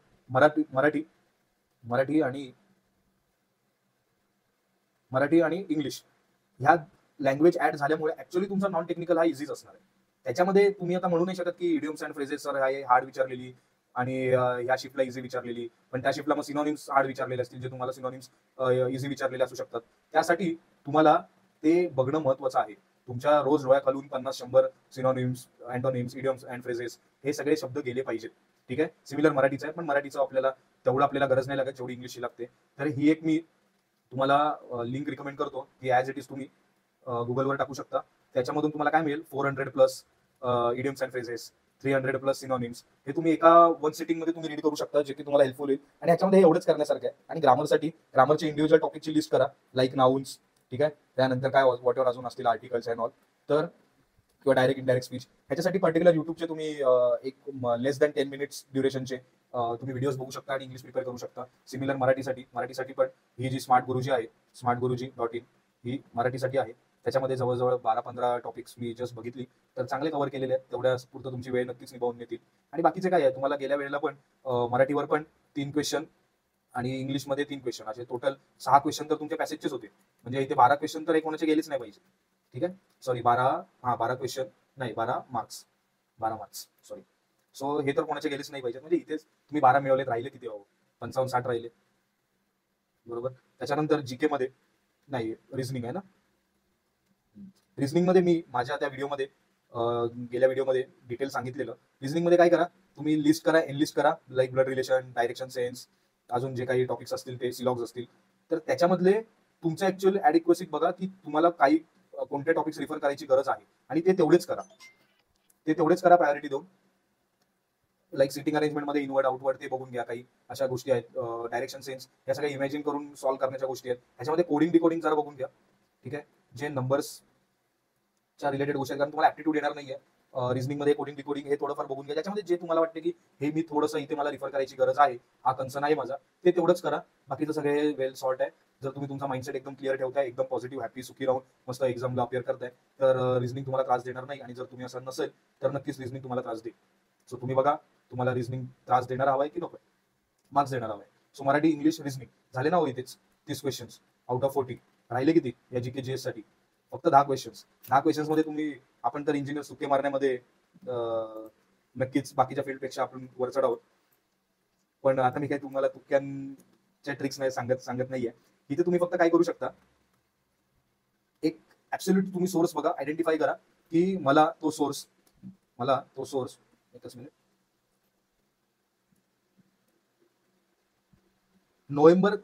मराठी आणि इंग्लिश ह्या लँग्वेज ऍड झाल्यामुळे ऍक्च्युअली तुमचा नॉन टेक्निकल हा इझीच असणार आहे. त्याच्यामध्ये तुम्ही आता म्हणू नाही शकत की idioms and phrases sir hard विचारलेली आणि ह्या शिफ्टला इझी विचारलेली, पण त्या शिफ्टला मग सिनॉनिम्स हार्ड विचारलेले असतील जे तुम्हाला सिनॉनिम्स इझी विचारलेले असू शकतात. त्यासाठी तुम्हाला ते बघणं महत्वाचं आहे. तुमच्या रोज डोळ्याखालून 50-100 synonyms, antonyms, idioms and phrases हे सगळे शब्द गेले पाहिजेत. ठीक आहे. सिमिलर मराठीचं आहे, पण मराठीचं आपल्याला गरज नाही लागत जेवढी इंग्लिशची लागते. तर ही एक मी तुम्हाला लिंक रिकमेंड करतो की ॲज इट इज तुम्ही गुगलवर टाकू शकता. त्याच्यामधून तुम्हाला काय मिळेल, 400+ इडियम्स अँड फ्रेजेस, 300+ सिनॉनिम्स, हे तुम्ही एका वन सिटिंग मध्ये तुम्ही रीड करू शकता, जे की तुम्हाला हेल्पफुल होईल. आणि ह्याच्यामध्ये हे एवढंच करण्यासारखं आहे. आणि ग्रामरची इंडिव्हिज्युअल टॉपिकची लिस्ट करा, लाईक नाउन्स. ठीक आहे. त्यानंतर काय वॉट एव्हर अजून असतील आर्टिकल्स अँड ऑल, तर किंवा डायरेक्ट इनडायरेक्ट स्पीच, ह्याच्यासाठी पर्टिक्युलर युट्यूबचे तुम्ही एक लेस दॅन 10 मिनिट्स ड्युरेशनचे तुम्ही व्हिडिओज बघू शकता आणि इंग्लिश प्रिपेअर करू शकता. सिमिलर मराठीसाठी पण ही जी स्मार्ट गुरुजी आहे, smartguruji.in, ही मराठीसाठी आहे. त्याच्यामध्ये जवळजवळ 12-15 टॉपिक्स मी जस्ट बघितली, तर चांगले कव्हर केलेले आहेत. तेवढ्या पुरतं तुमची वेळ नक्कीच निभावून नेतील. आणि बाकीचे काय आहे, तुम्हाला गेल्या वेळेला पण मराठीवर पण 3 क्वेश्चन आणि इंग्लिशमध्ये 3 क्वेश्चन, असे टोटल 6 क्वेश्चन तर तुमच्या पॅसेजचेच होते. म्हणजे इथे 12 क्वेश्चन तर एक कोणाचे गेलेच नाही पाहिजे. ठीक आहे. सॉरी, 12 क्वेश्चन नाही, 12 मार्क्स सॉरी. सो हे तर कोणाचे गेलेच नाही पाहिजे. म्हणजे इथेच तुम्ही 12 मिळवलेत, राहिले किती 55-60 राहिले. बरोबर. त्याच्यानंतर जीके मध्ये नाही, रिझनिंग आहे ना. रिझनिंग मध्ये मी माझ्या त्या व्हिडिओमध्ये गेल्या व्हिडिओमध्ये डिटेल सांगितलेलं. रिझनिंग मध्ये काय करा, तुम्ही लिस्ट करा, एनलिस्ट करा, like blood relation, direction sense, अजून जे काही टॉपिक्स असतील ते सिलॉग्स असतील, तर त्याच्यामधले तुमचं ऍक्च्युअल ऍडिक्वसी बघा की तुम्हाला काही कोणते टॉपिक्स रिफर करायची गरज आहे, आणि ते तेवढेच करा प्रायोरिटी देऊन. लाईक सिटिंग अरेंजमेंट मध्ये इनवर्ड आउटवर्ड ते बघून घ्या. काही अशा गोष्टी आहेत, डायरेक्शन सेन्स, या सगळ्या इमॅजिन करून सॉल्व्ह करण्याच्या गोष्टी आहेत. ह्याच्यामध्ये कोडिंग डिकोडिंग जरा बघून घ्या. ठीक आहे. जे नंबर्सच्या रिलेटेड गोष्टी आहेत, कारण तुम्हाला ऍप्टिट्यूड येणार नाहीये रिझनिंग मध्ये. कोडिंग डिकोडिंग हे थोडंफार बघून घ्या. ज्याच्यामध्ये जे तुम्हाला वाटते की हे मी थोडंसं इथे मला रिफर करायची गरज आहे, हा कन्सर्न आहे माझा, ते तेवढंच करा. बाकीचं सगळे वेल सॉल्ट आहे. जर तुम्ही तुमचा माइंडसेट एकदम क्लिअर ठेवताय, एकदम पॉझिटिव्ह हॅपी सुखी राहून मस्त एक्झामला अपियर करताय, तर रिझनिंग तुम्हाला त्रास देणार नाही. आणि जर तुम्ही असं नसेल तर नक्कीच रिझनिंग तुम्हाला त्रास देईल. सो तुम्ही बघा, तुम्हाला रिझनिंग त्रास देणार हवाय की नको, मार्क्स देणार हवाय. सो मराठी, इंग्लिश, रिझनिंग झाले ना हो इथेच 30 क्वेश्चन्स आउट ऑफ 40. राहिले किती या जीके जीएस साठी? फक्त 10 क्वेश्चन्स. 10 क्वेश्चन्स मध्ये तुम्ही, आपण तर इंजिनियर सुके मारण्यामध्ये नक्कीच बाकीच्या फील्डपेक्षा आपण वरचढ आहोत. पण आता मी काही तुम्हाला तुक्यांच्या ट्रिक्स नाही सांगत नाहीये. इथे तुम्ही फक्त काय करू शकता, एक ऍब्सोल्यूट तुम्ही सोर्स बघा, आयडेंटिफाय करा की मला तो सोर्स एकच मिनिट, नोव्हेंबर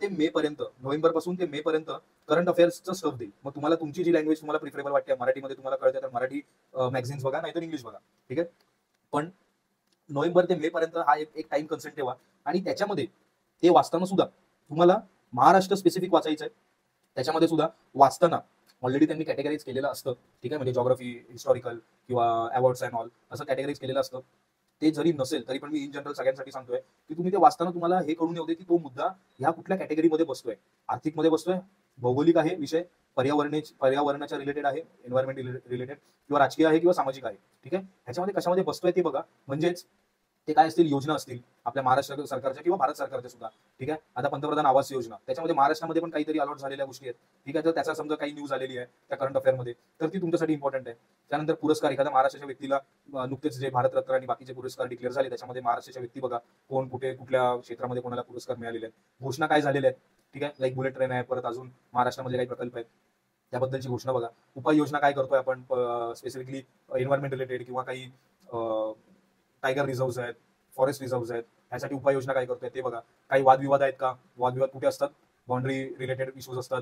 पासून ते मे पर्यंत करंट अफेअर्सचं स्टफ देईल. मग तुम्हाला तुमची जी लँग्वेज तुम्हाला प्रिफरेबल वाटते, मराठीमध्ये तुम्हाला कळते तर मराठी मॅगझिन्स बघा, नाहीतर इंग्लिश बघा. ठीक आहे. पण नोव्हेंबर ते मे पर्यंत हा एक टाइम कन्सेंट ठेवा. आणि त्याच्यामध्ये ते वाचताना सुद्धा तुम्हाला महाराष्ट्र स्पेसिफिक वाचायचं आहे. त्याच्यामध्ये सुद्धा वाचताना ऑलरेडी त्यांनी कॅटेगराईज केलेलं असतं. ठीक आहे. म्हणजे जॉग्राफी, हिस्टॉरिकल किंवा अवॉर्ड्स अँड ऑल असं कॅटेगराईज केलेलं असतं. ते जरी नसेल तरी पण मी इन जनरल सगळ्यांसाठी सांगतोय की तुम्ही ते वाचताना तुम्हाला हे कळून येऊ दे की तो मुद्दा ह्या कुठल्या कॅटेगरीमध्ये बसतोय. आर्थिक मध्ये बसतोय, भौगोलिक आहे विषय, पर्यावरणाच्या रिलेटेड आहे, एन्व्हायरमेंट रिलेटेड, किंवा राजकीय आहे किंवा सामाजिक आहे. ठीक आहे. ह्याच्यामध्ये कशामध्ये बसतोय ते बघा. म्हणजेच ते काय असतील, योजना असतील आपल्या महाराष्ट्र सरकारच्या किंवा भारत सरकारच्या सुद्धा. ठीक आहे. आता पंतप्रधान आवास योजना, त्याच्यामध्ये महाराष्ट्रामध्ये पण काहीतरी अलॉट झालेल्या गोष्टी आहेत. ठीक आहे. तर त्याचा समजा काही न्यूज आलेली आहे त्या करंट अफेअरमध्ये, तर ती तुमच्यासाठी इम्पॉर्टंट आहे. त्यानंतर पुरस्कार, एखाद्या महाराष्ट्राच्या व्यक्तीला नुकतेच जे भारतरत्न आणि बाकीचे पुरस्कार डिक्लेअर झाले, त्याच्यामध्ये महाराष्ट्राच्या व्यक्ती बघा, कोण कुठे कुठल्या क्षेत्रामध्ये कोणाला पुरस्कार मिळालेले आहेत, घोषणा काय झालेल्या आहेत. ठीक आहे. लाईक बुलेट ट्रेन आहे, परत अजून महाराष्ट्रामध्ये काही प्रकल्प आहेत त्याबद्दलची घोषणा बघा. उपाययोजना काय करतोय आपण स्पेसिफिकली एन्व्हायरमेंट रिलेटेड, किंवा काही टायगर रिझर्व्ह आहेत, फॉरेस्ट रिझर्व्ह आहेत, ह्यासाठी उपाययोजना काय करतोय ते बघा. काही वादविवाद आहेत का, वादविवाद कुठे असतात, बाउंड्री रिलेटेड इश्यूज असतात,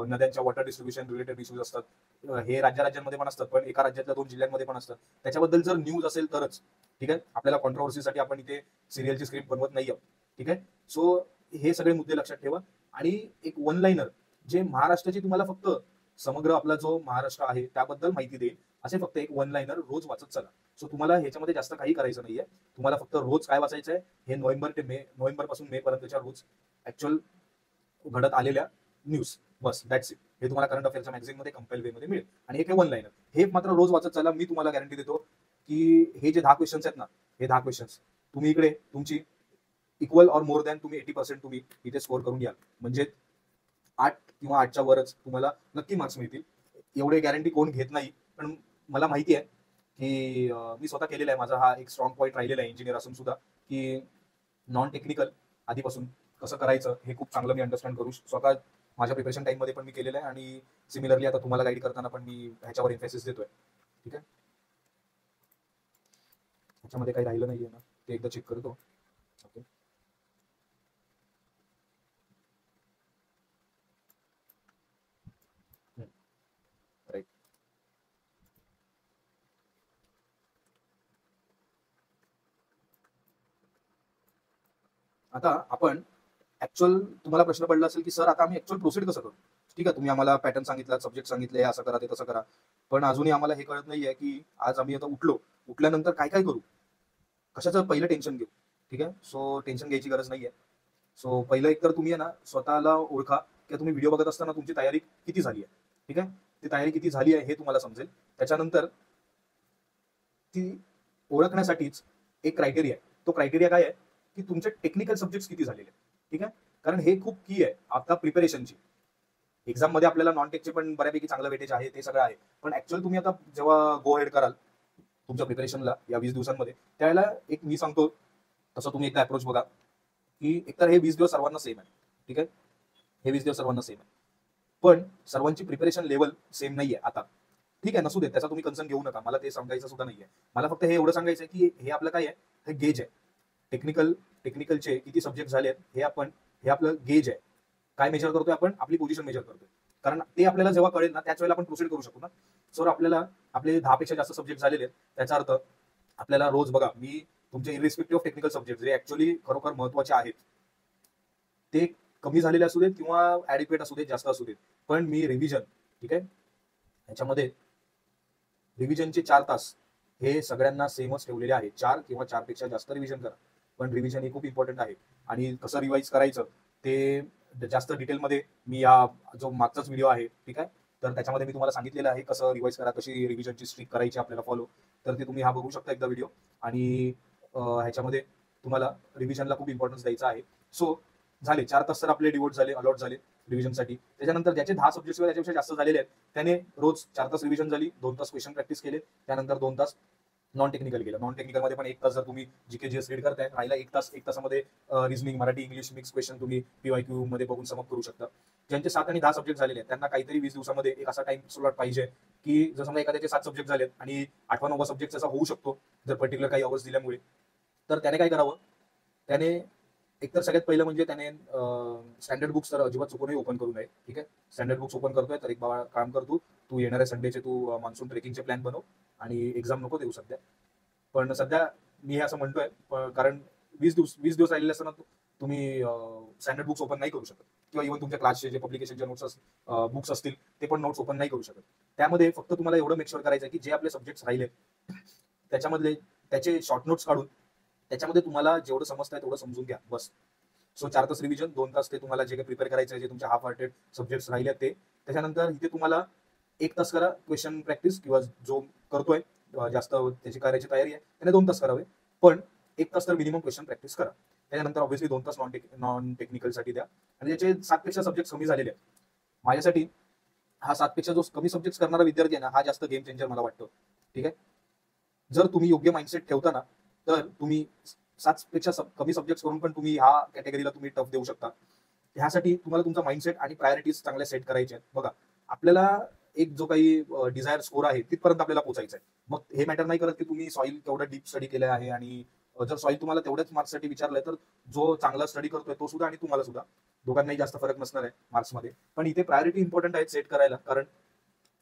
नद्यांच्या वॉटर डिस्ट्रीब्युशन रिलेटेड इश्यूज असतात. हे राज्यांमध्ये पण असतात, पण एका राज्यातल्या 2 जिल्ह्यांमध्ये पण असतात. त्याच्याबद्दल जर न्यूज असेल तरच. ठीक आहे. आपल्याला कॉन्ट्रोवर्सीसाठी आपण इथे सिरियलची स्क्रिप्ट बनवत नाहीये. ठीक आहे. सो हे सगळे मुद्दे लक्षात ठेवा. आणि एक वन लाईनर जे महाराष्ट्राची तुम्हाला फक्त समग्र आपला जो महाराष्ट्र आहे त्याबद्दल माहिती देईल, असे फक्त एक वन लाईनर रोज वाचत चला. सो तुम्हाला ह्याच्यामध्ये जास्त काही करायचं नाहीये. तुम्हाला फक्त रोज काय वाचायचं आहे, हे नोव्हेंबर पासून मे पर्यंतच्या रोज ऍक्च्युअल घडत आलेल्या न्यूज, बस दॅट्स इट. हे तुम्हाला करंट अफेअरच्या मॅगझिन मध्ये कंपेल वे मध्ये मिळेल. आणि एक वन लाईनर हे मात्र रोज वाचत चला. मी तुम्हाला गॅरंटी देतो की हे जे 10 क्वेश्चन्स आहेत ना, हे 10 क्वेश्चन्स तुम्ही इकडे तुमची इक्वल ऑर मोर दॅन तुम्ही 80% तुम्ही इथे स्कोर करून घ्याल. म्हणजे 8 किंवा 8च्या वरच तुम्हाला नक्की मार्क्स मिळतील. एवढे गॅरंटी कोण घेत नाही, पण मला माहिती आहे की मी स्वतः केलेला आहे. माझा हा एक स्ट्रॉंग पॉईंट राहिलेला आहे इंजिनियर असून सुद्धा, की नॉन टेक्निकल आधीपासून कसं करायचं हे खूप चांगलं मी अंडरस्टँड करू स्वतः माझ्या प्रिपरेशन टाइममध्ये पण मी केलेलं आहे, आणि सिमिलरली आता तुम्हाला गाईड करताना पण मी ह्याच्यावर इम्फेसिस देतोय. ठीक आहे, ह्याच्यामध्ये काही राहिलं नाहीये ना, ते एकदा चेक करतो. Okay, right. आता आपण ऍक्च्युअल, तुम्हाला प्रश्न पडला असेल की सर आता आम्ही ऍक्च्युअल प्रोसीड कसं करू. ठीक आहे, तुम्ही आम्हाला पॅटर्न सांगितला, सब्जेक्ट सांगितले, असं करा ते तसं करा, पण अजूनही आम्हाला हे कळत नाहीये की आज आम्ही आता उठल्यानंतर काय काय करू, कशाचं पहिलं टेन्शन घेऊ. ठीक आहे, सो टेन्शन घ्यायची गरज नाहीये. सो पहिलं एक तर तुम्ही आहे ना स्वतःला ओळखा की तुम्ही व्हिडिओ बघत असताना तुमची तयारी किती झाली आहे. ठीक आहे, ती तयारी किती झाली आहे हे तुम्हाला समजेल. त्याच्यानंतर ती ओळखण्यासाठीच एक क्रायटेरिया आहे. तो क्रायटेरिया काय आहे की तुमचे टेक्निकल सब्जेक्ट किती झालेले आहेत. ठीक आहे, कारण हे खूप की आहे आता प्रिपरेशनची. एक्झाम मध्ये आपल्याला नॉन टेकचे पण बऱ्यापैकी चांगलं वेटेज आहे, ते सगळं आहे, पण ऍक्च्युअली तुम्ही आता जेव्हा गो हेड कराल तुमच्या प्रिपरेशनला या 20 दिवसांमध्ये, त्यावेळेला एक मी सांगतो तसं तुम्ही एकदा अप्रोच बघा की एकतर हे 20 दिवस सर्वांना सेम आहे. ठीक आहे, हे 20 दिवस सर्वांना सेम आहे, पण सर्वांची प्रिपरेशन लेवल सेम नाहीये आता. ठीक आहे, नसू दे, त्याचा तुम्ही कन्सर्न घेऊ नका, मला ते सांगायचं सुद्धा नाहीये. मला फक्त हे एवढं सांगायचं आहे की हे आपलं काय आहे, हे गेज आहे. टेक्निकलचे किती सब्जेक्ट झाले आहेत हे आपलं गेज आहे. काय मेजर करतोय आपण, आपली पोझिशन मेजर करतोय, कारण ते आपल्याला जेव्हा कळेल ना त्याच वेळेला आपण प्रोसीड करू शकतो ना. सर आपल्याला आपले 10 पेक्षा जास्त सब्जेक्ट झालेले आहेत, त्याचा अर्थ आपल्याला रोज बघा, मी तुमचे इरिस्पेक्टिव्ह ऑफ टेक्निकल सब्जेक्ट जे ऍक्च्युअली खरोखर महत्वाचे आहेत ते कमी झालेले असू देत किंवा ऍडिक्वेट असू देत, जास्त असू देत, पण मी रिव्हिजन, ठीक आहे, ह्याच्यामध्ये रिव्हिजनचे 4 तास हे सगळ्यांना सेमच ठेवलेले आहे. 4 किंवा 4 पेक्षा जास्त रिव्हिजन करा, पण रिव्हिजन हे खूप इम्पॉर्टंट आहे. आणि कसं रिवाइज करायचं ते जास्त डिटेलमध्ये मी या जो मागचाच व्हिडिओ आहे, ठीक आहे, तर त्याच्यामध्ये मी तुम्हाला सांगितलेलं आहे कसं रिवाइज करा, कशी रिव्हिजनची स्ट्रिक करायची आपल्याला फॉलो. तर ते तुम्ही हा बघू शकता एकदा व्हिडिओ. आणि ह्याच्यामध्ये तुम्हाला रिव्हिजनला खूप इम्पॉर्टन्स द्यायचा आहे. सो झाले 4 तास तर आपले डिवोट झाले, अलॉट झाले रिव्हिजनसाठी. त्याच्यानंतर ज्याचे 10 सब्जेक्ट किंवा त्याच्यापेक्षा जास्त झालेले आहेत त्याने रोज 4 तास रिव्हिजन झाली, 2 तास क्वेश्चन प्रॅक्टिस केले, त्यानंतर 2 तास नॉन टेक्निकल केलं. नॉन टेक्निकल मध्ये पण 1 तास जर तुम्ही जीके जीएस रीड करताय, राहिला 1 तासामध्ये reasoning, Marathi, English mix question तुम्ही पीवायक्यू मध्ये बघून समप करू शकता. ज्यांचे 7 आणि 10 सब्जेक्ट झालेले आहेत त्यांना काहीतरी 20 दिवसामध्ये एक असा टाइम स्लॉट पाहिजे की जर समजा एखाद्याचे 7 सब्जेक्ट झालेत आणि 8वा 9वा सब्जेक्ट असा होऊ शकतो जर पर्टिक्युलर काही अवर्स दिल्यामुळे, तर त्याने काय करावं, त्याने एकतर सगळ्यात पहिलं म्हणजे त्याने स्टँडर्ड बुक्स तर अजिबात चुकूनही ओपन करू नये. ठीक आहे, स्टँडर्ड बुक्स ओपन करतोय तर एक बाबा काम करतो, तू येणाऱ्या संडेचे तू मान्सून ट्रेकिंगचे प्लॅन बनव आणि एक्झाम नको देऊ सध्या. पण सध्या मी हे असं म्हणतोय कारण 20 दिवस राहिलेले असताना तुम्ही स्टँडर्ड बुक्स ओपन नाही करू शकत, किंवा इव्हन तुमच्या क्लासचे जे पब्लिकेशनचे नोट्स बुक्स असतील ते पण नोट्स ओपन नाही करू शकत. त्यामध्ये फक्त तुम्हाला एवढं मेक शुअर करायचं आहे की जे आपले सब्जेक्ट्स राहिले त्याच्यामधले त्याचे शॉर्ट नोट्स काढून त्याच्यामध्ये तुम्हाला जेवढं समजतंय तेवढं समजून घ्या, बस. सो 4 तास रिव्हिजन, 2 तास ते तुम्हाला जे काही प्रिपेअर करायचं आहे, जे तुमचे हाफ हार्टेड सब्जेक्ट्स राहिले ते. त्याच्यानंतर इथे तुम्हाला 1 तास करा क्वेश्चन प्रॅक्टिस, किंवा जो करतोय जास्त त्याची करायची तयारी आहे त्याने 2 तास करावे, पण 1 तास तर मिनिमम क्वेश्चन प्रॅक्टिस करा. त्याच्यानंतर ऑब्व्हियसली 2 तास नॉन टेक्निकलसाठी द्या. आणि त्याचे 7 पेक्षा सब्जेक्ट कमी झालेले आहेत. माझ्यासाठी हा 7 पेक्षा जो कमी सब्जेक्ट करणारा विद्यार्थी आहे ना, हा जास्त गेम चेंजर मला वाटतो. ठीक आहे, जर तुम्ही योग्य माइंडसेट ठेवता ना, तर तुम्ही 7 पेक्षा कमी सब्जेक्ट करून पण तुम्ही ह्या कॅटेगरीला तुम्ही टफ देऊ शकता. ह्यासाठी तुम्हाला तुमचा माइंडसेट आणि प्रायोरिटीज चांगल्या सेट करायचे आहेत. बघा, आपल्याला एक जो काही डिझायर स्कोर आहे तिथपर्यंत आपल्याला पोहोचायचं आहे. मग हे मॅटर नाही करत की तुम्ही सॉइल केवढं डीप स्टडी केलं आहे, आणि जर सॉइल तुम्हाला तेवढ्याच मार्क्ससाठी विचारलंय तर जो चांगला स्टडी करतोय तो सुद्धा आणि तुम्हाला सुद्धा, दोघांनाही जास्त फरक नसणार आहे मार्क्समध्ये. पण इथे प्रायोरिटी इम्पॉर्टंट आहे सेट करायला, कारण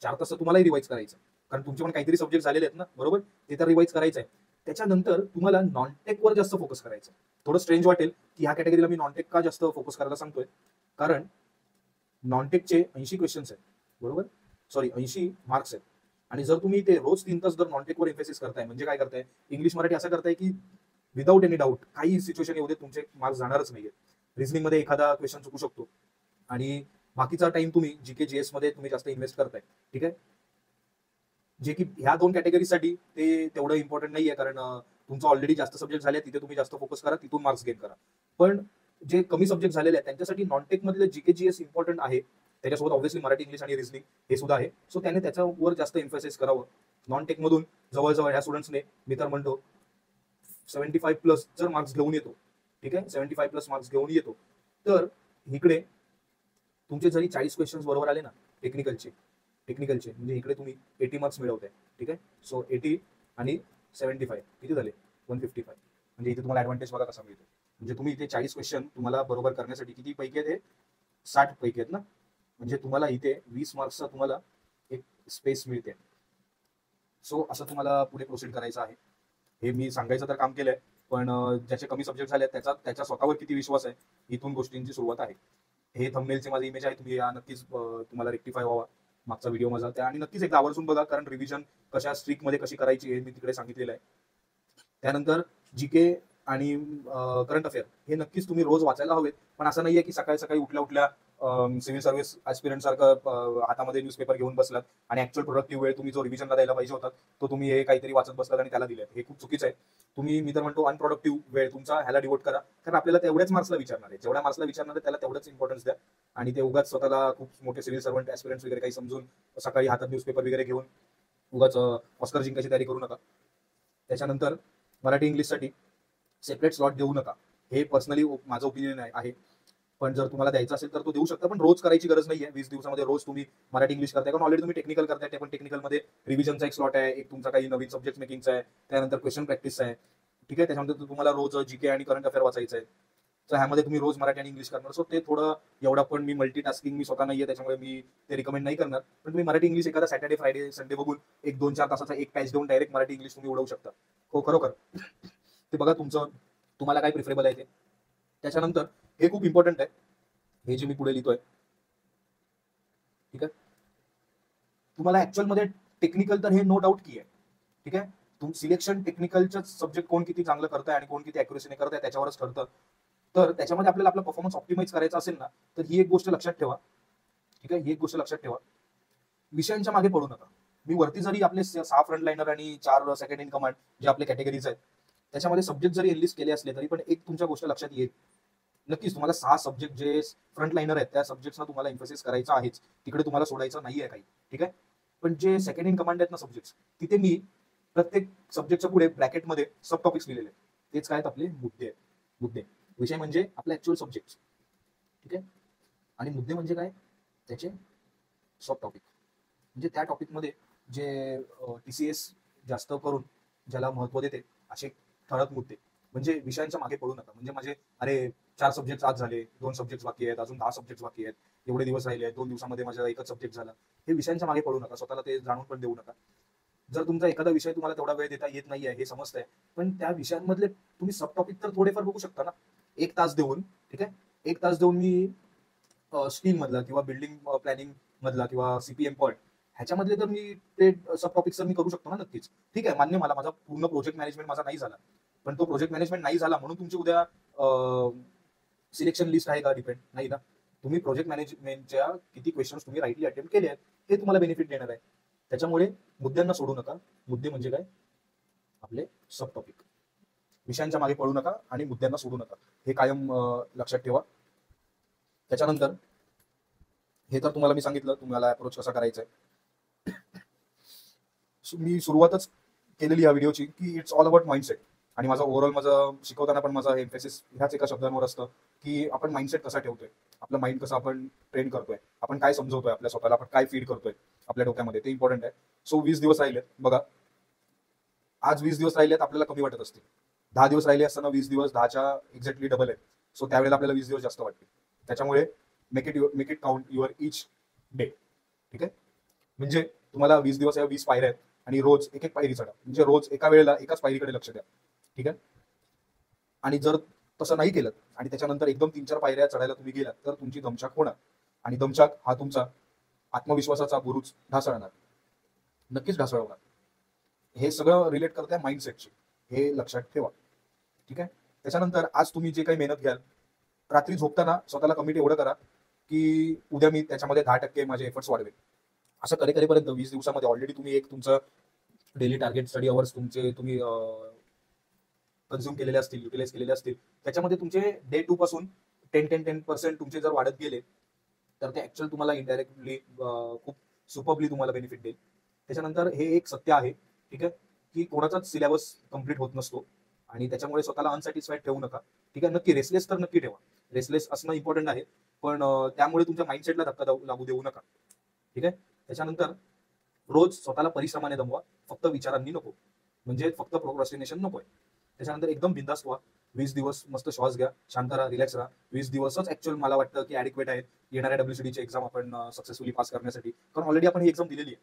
4 तास तुम्हालाही रिवाइज करायचं, कारण तुमचे पण काहीतरी सब्जेक्ट झालेले आहेत ना, बरोबर, ते तर रिवाइज करायचं आहे. त्याच्यानंतर तुम्हाला नॉन वर जास्त फोकस करायचं. थोडं स्ट्रेंज वाटेल की ह्या कॅटेगरीला मी नॉन का जास्त फोकस करायला सांगतोय, कारण नॉन 80 क्वेश्चन्स आहेत, बरोबर, सॉरी 80 मार्क्स आहेत. आणि जर तुम्ही ते रोज 3 तास जर नॉन वर एम्फेसिस करताय, म्हणजे काय करताय, इंग्लिश मराठी असं करताय की विदाऊट एनी डाऊट काही सिच्युएशन येऊ दे तुमचे मार्क्स जाणारच नाहीये. रिझनिंग मध्ये एखादा क्वेश्चन चुकू शकतो, आणि बाकीचा टाइम तुम्ही जीके जीएस मध्ये तुम्ही जास्त इन्व्हेस्ट करताय. ठीक आहे, जे की ह्या 2 कॅटेगरीसाठी ते तेवढं इम्पॉर्टंट नाहीये, कारण तुमचं ऑलरेडी जास्त सब्जेक्ट झाले तिथे तुम्ही जास्त फोकस करा, तिथून मार्क्स गेन करा. पण जे कमी सब्जेक्ट झालेले आहेत त्यांच्यासाठी नॉनटेक मधले जीके जीएस इम्पॉर्टंट आहे, त्याच्यासोबत ऑब्व्हियसली मराठी, इंग्लिश आणि रिझनिंग हे सुद्धा आहे. सो त्याने त्याच्यावर जास्त एम्फेसिस करावं. नॉन टेक मधून जवळजवळ ह्या स्टुडंट्सने मी तर म्हणतो 75 प्लस जर मार्क्स घेऊन येतो, ठीक आहे, 75 प्लस मार्क्स घेऊन येतो, तर इकडे तुमचे जरी 40 क्वेश्चन बरोबर आले ना टेक्निकलचे म्हणजे इकडे तुम्ही 80 मार्क्स मिळवताय. ठीक आहे. सो 80 आणि 75 किती झाले 155. म्हणजे इथे तुम्हाला ऍडव्हान्टेज बघा कसा मिळतो. म्हणजे तुम्ही इथे 40 क्वेश्चन तुम्हाला बरोबर करण्यासाठी किती पैकी आहेत, हे 60 पैकी आहेत ना. म्हणजे तुम्हाला इथे 20 मार्क्सचा तुम्हाला एक स्पेस मिळते. सो असं तुम्हाला पुढे प्रोसीड करायचं आहे. हे मी सांगायचं तर काम केलंय, पण ज्याचे कमी सब्जेक्ट झाले त्याच्या स्वतःवर किती विश्वास आहे, इथून गोष्टींची सुरुवात आहे. हे थंबनेलचे माझे इमेज आहे. तुम्ही या नक्कीच तुम्हाला रेक्टिफाय व्हावा मागचा व्हिडिओ माझा त्या, आणि नक्कीच एकदा आवर्जून बघा, कारण रिव्हिजन कशा स्ट्रिक मध्ये कशी करायची हे मी तिकडे सांगितलेलं आहे. त्यानंतर जीके आणि करंट अफेअर हे नक्कीच तुम्ही रोज वाचायला हवेत. पण असं नाहीये की सकाळी सकाळी उठल्या सिव्हिल सर्व्हिस ऍस्पिरंट सारखं हातामध्ये न्यूजपेपर घेऊन बसलात आणि ऍक्च्युअल प्रोडक्टिव्ह वेळ तुम्ही जो रिव्हिजनला द्यायला पाहिजे होता तो तुम्ही हे काहीतरी वाचत बसलात आणि त्याला दिलात. हे खूप चुकीचं आहे. तुम्ही, मी तर म्हणतो, अनप्रोडक्टिव्ह वेळ तुमचा ह्याला डिवोट करा, कारण आपल्याला तेवढ्याच मार्क्सला विचारणार आहे. जेवढ्या मार्क्सला विचारणार आहे त्याला तेवढंच इम्पॉर्टन्स द्या. आणि ते उगाच स्वतःला खूप मोठे सिव्हिल सर्व्हंट ऍस्पिरंट्स वगैरे काही समजून सकाळी हातात न्यूजपेपर वगैरे घेऊन उगाच ऑस्कर जिंकायची तयारी करू नका. त्याच्यानंतर मराठी इंग्लिशसाठी सेपरेट स्लॉट देऊ नका. हे पर्सनली माझं ओपिनियन आहे. पण जर तुम्हाला द्यायचा असेल तर तो देऊ शकता, पण रोज करायची गरज नाहीये. 20 दिवसामध्ये रोज तुम्ही मराठी इंग्लिश करताय, कारण ऑलरेडी तुम्ही टेक्निकल करताय. ते पण टेक्निकलमध्ये रिव्हिजनचा एक स्लॉट आहे, एक तुमचा काही नवीन सब्जेक्ट मेकिंगचा आहे, त्यानंतर क्वेश्चन प्रॅक्टिस आहे. ठीक आहे. त्याच्यामध्ये तुम्हाला रोज जीके आणि करंट अफेअर वाचायचं आहे. तर ह्यामध्ये तुम्ही रोज मराठी आणि इंग्लिश करणार. सो ते थोडं एवढं, पण मी मल्टीटास्किंग मी स्वतः नाहीये, त्याच्यामुळे मी ते रिकमेंड नाही करणार. पण तुम्ही मराठी इंग्लिश एखादा सॅटर्डे फ्रायडे संडे बघून एक 2-4 तासाचा एक पॅच देऊन डायरेक्ट मराठी इंग्लिश तुम्ही उडवू शकता. हो, खरोखर ते बघा तुमचं, तुम्हाला काय प्रिफरेबल आहे ते. त्याच्यानंतर हे खूप इम्पॉर्टंट आहे, हे जे मी पुढे लिहितोय. ठीक आहे. तुम्हाला ऍक्च्युअल मध्ये टेक्निकल तर हे नो डाऊट की आहे. ठीक आहे. तुम सिलेक्शन टेक्निकलचं सब्जेक्ट कोण किती चांगलं करताय आणि कोण किती अॅक्युरेसीने करताय त्याच्यावरच ठरतं. तर त्याच्यामध्ये आपल्याला आपला परफॉर्मन्स ऑप्टिमाइज करायचा असेल ना, तर ही एक गोष्ट लक्षात ठेवा. ठीक आहे. ही एक गोष्ट लक्षात ठेवा, विषयांच्या मागे पडू नका. मी वरती जरी आपले 6 फ्रंट लाईनर आणि 4 सेकंड इन कमांड जे आपले कॅटेगरीज आहेत त्याच्यामध्ये सब्जेक्ट जरी एनलिस्ट केले असले तरी पण एक तुमच्या गोष्ट लक्षात येईल. नक्कीच तुम्हाला 6 सब्जेक्ट जे फ्रंट लाईनर आहेत त्या सब्जेक्ट्सना तुम्हाला इम्फोसिस करायचं आहेच. तिकडे तुम्हाला सोडायचं नाहीये काही. ठीक आहे. पण जे सेकंड इन कमांड आहेत ना सब्जेक्ट, तिथे मी प्रत्येक सब्जेक्टच्या पुढे ब्रॅकेटमध्ये सब टॉपिक्स लिहिलेले आहेत. तेच काय आपले मुद्दे आहेत. मुद्दे विषय म्हणजे आपले ऍक्च्युअल सब्जेक्ट. ठीक आहे. आणि मुद्दे म्हणजे काय, त्याचे सब टॉपिक. म्हणजे त्या टॉपिकमध्ये जे TCS जास्त करून ज्याला महत्व देते असे ठळक मुद्दे. म्हणजे विषयांच्या मागे पडू नका. म्हणजे माझे अरे 4 सब्जेक्ट आज झाले, 2 सब्जेक्ट बाकी आहेत, अजून 10 सब्जेक्ट बाकी आहेत, एवढे दिवस राहिले आहेत, 2 दिवसामध्ये माझा एकच सब्जेक्ट झाला. हे विषयांच्या मागे पडू नका. स्वतःला ते जाणून पण देऊ नका. जर तुमचा एखादा विषय तुम्हाला तेवढा वेळ देता येत नाहीये हे समजतंय, पण त्या विषयांमधले तुम्ही सब टॉपिक तर थोडेफार बघू शकता ना, 1 तास देऊन. ठीक आहे. 1 तास देऊन मी स्टील मधला किंवा बिल्डिंग प्लॅनिंग मधला किंवा CPM पॉईंट ह्याच्यामधले तर मी ते सब टॉपिक्स तर मी करू शकतो ना नक्कीच. ठीक आहे. मान्य, मला माझा पूर्ण प्रोजेक्ट मॅनेजमेंट माझा नाही झाला, पण तो प्रोजेक्ट मॅनेजमेंट नाही झाला म्हणून तुमची उद्या सिलेक्शन लिस्ट आहे का डिपेंड नाही ना. तुम्ही प्रोजेक्ट मॅनेजमेंटच्या किती क्वेश्चन्स तुम्ही राईटली अटेम्प्ट केले आहेत हे तुम्हाला बेनिफिट देणार आहे. त्याच्यामुळे मुद्द्यांना सोडू नका. मुद्दे म्हणजे काय, आपले सब टॉपिक. विषयांच्या मागे पडू नका आणि मुद्द्यांना सोडू नका. हे कायम लक्षात ठेवा. त्याच्यानंतर हे तर तुम्हाला मी सांगितलं तुम्हाला अप्रोच कसा करायचा आहे. मी सुरुवातच केलेली या व्हिडिओची की इट्स ऑल अबाउट माइंडसेट. आणि माझा ओव्हरऑल माझं शिकवताना पण माझा एम्फेसिस ह्याच एका शब्दांवर असतं की आपण माइंडसेट कसा ठेवतोय, आपलं माइंड कसं आपण ट्रेन करतोय, आपण काय समजवतोय आपल्या स्वतःला, आपण काय फीड करतोय आपल्या डोक्यामध्ये, ते इम्पॉर्टंट आहे. सो 20 दिवस राहिलेत बघा. आज 20 दिवस राहिलेत आपल्याला कमी वाटत असतील. 10 दिवस राहिले असताना 20 दिवस 10च्या एक्झॅक्टली डबल आहे. सो त्यावेळेला आपल्याला 20 दिवस जास्त वाटते. त्याच्यामुळे make it count your each day. ठीक आहे. म्हणजे तुम्हाला 20 दिवस या 20 पायऱ्या आहेत आणि रोज एक एक पायरी चढा. म्हणजे रोज एका वेळेला एकाच पायरीकडे लक्ष द्या. ठीक आहे. आणि जर तसं नाही केलं आणि त्याच्यानंतर एकदम 3-4 पायऱ्या चढायला तुम्ही गेलात तर तुमची दमछाक होणार आणि दमछाक हा तुमचा आत्मविश्वासाचा बुरुज ढासळणार, नक्कीच ढासळवणार. हे सगळं रिलेट करत आहे माइंडसेटशी, हे लक्षात ठेवा. ठीक आहे. त्याच्यानंतर आज तुम्ही जे काही मेहनत घ्याल, रात्री झोपताना स्वतःला कमिट एवढं करा की उद्या मी त्याच्यामध्ये 10% माझे एफर्ट्स वाढवेल. असं करेपर्यंत 20 दिवसामध्ये ऑलरेडी तुम्ही एक तुमचं डेली टार्गेट स्टडी अवर्स तुमचे तुम्ही कन्झ्युम केलेले असतील, युटिलाइज केलेले असतील. त्याच्यामध्ये तुमचे डे 2 पासून 10% तुमचे जर वाढत गेले तर ते ऍक्च्युअल तुम्हाला इनडायरेक्टली खूप सुपरबली तुम्हाला बेनिफिट देईल. त्याच्यानंतर हे एक सत्य आहे. ठीक आहे. की कोणाचाच सिलेबस कम्प्लीट होत नसतो आणि त्याच्यामुळे स्वतःला अनसॅटिस्फाईड ठेवू नका. ठीक आहे. नक्की रेसलेस तर नक्की ठेवा. रेसलेस असणं इम्पॉर्टंट आहे, पण त्यामुळे तुमच्या माइंडसेटला धक्का लागू देऊ नका. ठीक आहे. त्याच्यानंतर रोज स्वतःला परिश्रमाने दमवा, फक्त विचारांनी नको. म्हणजे फक्त प्रोक्रॅस्टिनेशन नकोय. त्याच्यानंतर एकदम बिंदास्त व्हा. 20 दिवस मस्त श्वास घ्या, शांत राहा, रिलॅक्स राहा. 20 दिवसच ऍक्च्युअल मला वाटतं की ऍडिक्वेट आहेत येणाऱ्या WCDची एक्झाम आपण सक्सेसफुली पास करण्यासाठी. कारण ऑलरेडी आपण ही एक्झाम दिलेली आहे.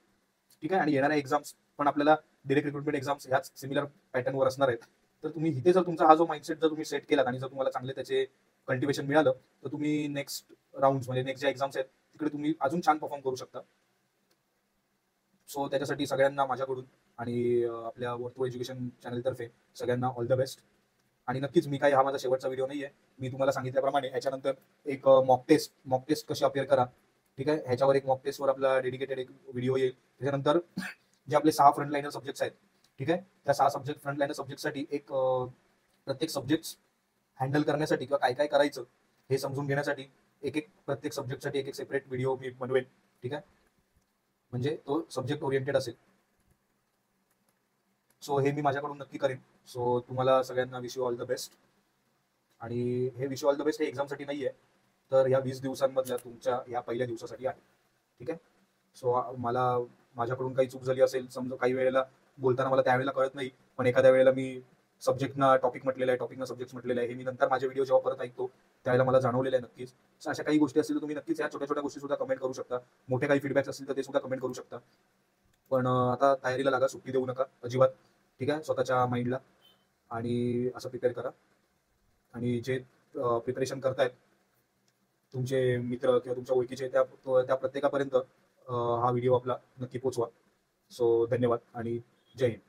ठीक आहे. आणि येणाऱ्या एक्झाम्स पण आपल्याला डायरेक्ट रिक्रुटमेंट एक्झाम्स ह्याच सिमिलर पॅटर्नवर असणार आहेत. तर तुम्ही इथे जर तुमचा हा जो माइंडसेट जर तुम्ही सेट केला आणि जर तुम्हाला चांगले त्याचे कल्टिवेशन मिळालं, तर तुम्ही नेक्स्ट राऊंड म्हणजे नेक्स्ट ज्या एक्झाम्स आहेत तिकडे तुम्ही अजून छान परफॉर्म करू शकता. सो त्याच्यासाठी सगळ्यांना माझ्याकडून आणि आपल्या वर्तुळ एज्युकेशन चॅनलतर्फे सगळ्यांना ऑल द बेस्ट. आणि नक्कीच मी काही हा माझा शेवटचा व्हिडिओ नाहीये. मी तुम्हाला सांगितल्याप्रमाणे ह्याच्यानंतर एक मॉक टेस्ट कशी अपेअर करा, ठीक आहे, ह्याच्यावर एक मॉक टेस्टवर आपला डेडिकेटेड एक व्हिडिओ येईल. त्याच्यानंतर जे आपले 6 फ्रंटलाइनर सब्जेक्ट्स आहेत, ठीक आहे, त्या 6 फ्रंटलाइनर सब्जेक्टसाठी एक प्रत्येक सब्जेक्ट हँडल करण्यासाठी किंवा काय काय करायचं हे समजून घेण्यासाठी एक प्रत्येक सब्जेक्टसाठी एक सेपरेट व्हिडिओ मी बनवेन. ठीक आहे. म्हणजे तो सब्जेक्ट ओरिएंटेड असेल. सो हे मी माझ्याकडून नक्की करेन. सो तुम्हाला सगळ्यांना wish you all the best. आणि हे wish you all the best हे एक्झामसाठी नाही आहे, तर या 20 दिवसांमधल्या तुमच्या या पहिल्या दिवसासाठी आहे. ठीक आहे. सो मला माझ्याकडून काही चूक झाली असेल, समजा काही वेळेला बोलताना मला त्यावेळेला कळत नाही, पण एखाद्या वेळेला मी सब्जेक्टना टॉपिक म्हटलेलं आहे, टॉपिकना सब्जेक्ट म्हटलेलं आहे, हे मी नंतर माझे व्हिडिओ जेव्हा परत ऐकतो त्यावेळेला मला जाणवलेलं आहे नक्कीच. सो अशा काही गोष्टी असतील तर तुम्ही नक्कीच या छोट्या छोट्या गोष्टी सुद्धा कमेंट करू शकता. मोठे काही फीडबॅक्स असतील तर ते सुद्धा कमेंट करू शकता. पण आता तयारीला लागा, सुट्टी देऊ नका अजिबात. ठीक आहे. स्वतःच्या माइंडला आणि असं प्रिपेअर करा. आणि जे प्रिपरेशन करतायत तुमचे मित्र किंवा तुमच्या ओळखीचे त्या प्रत्येकापर्यंत हा व्हिडिओ आपला नक्की पोचवा. सो धन्यवाद आणि जय हिंद.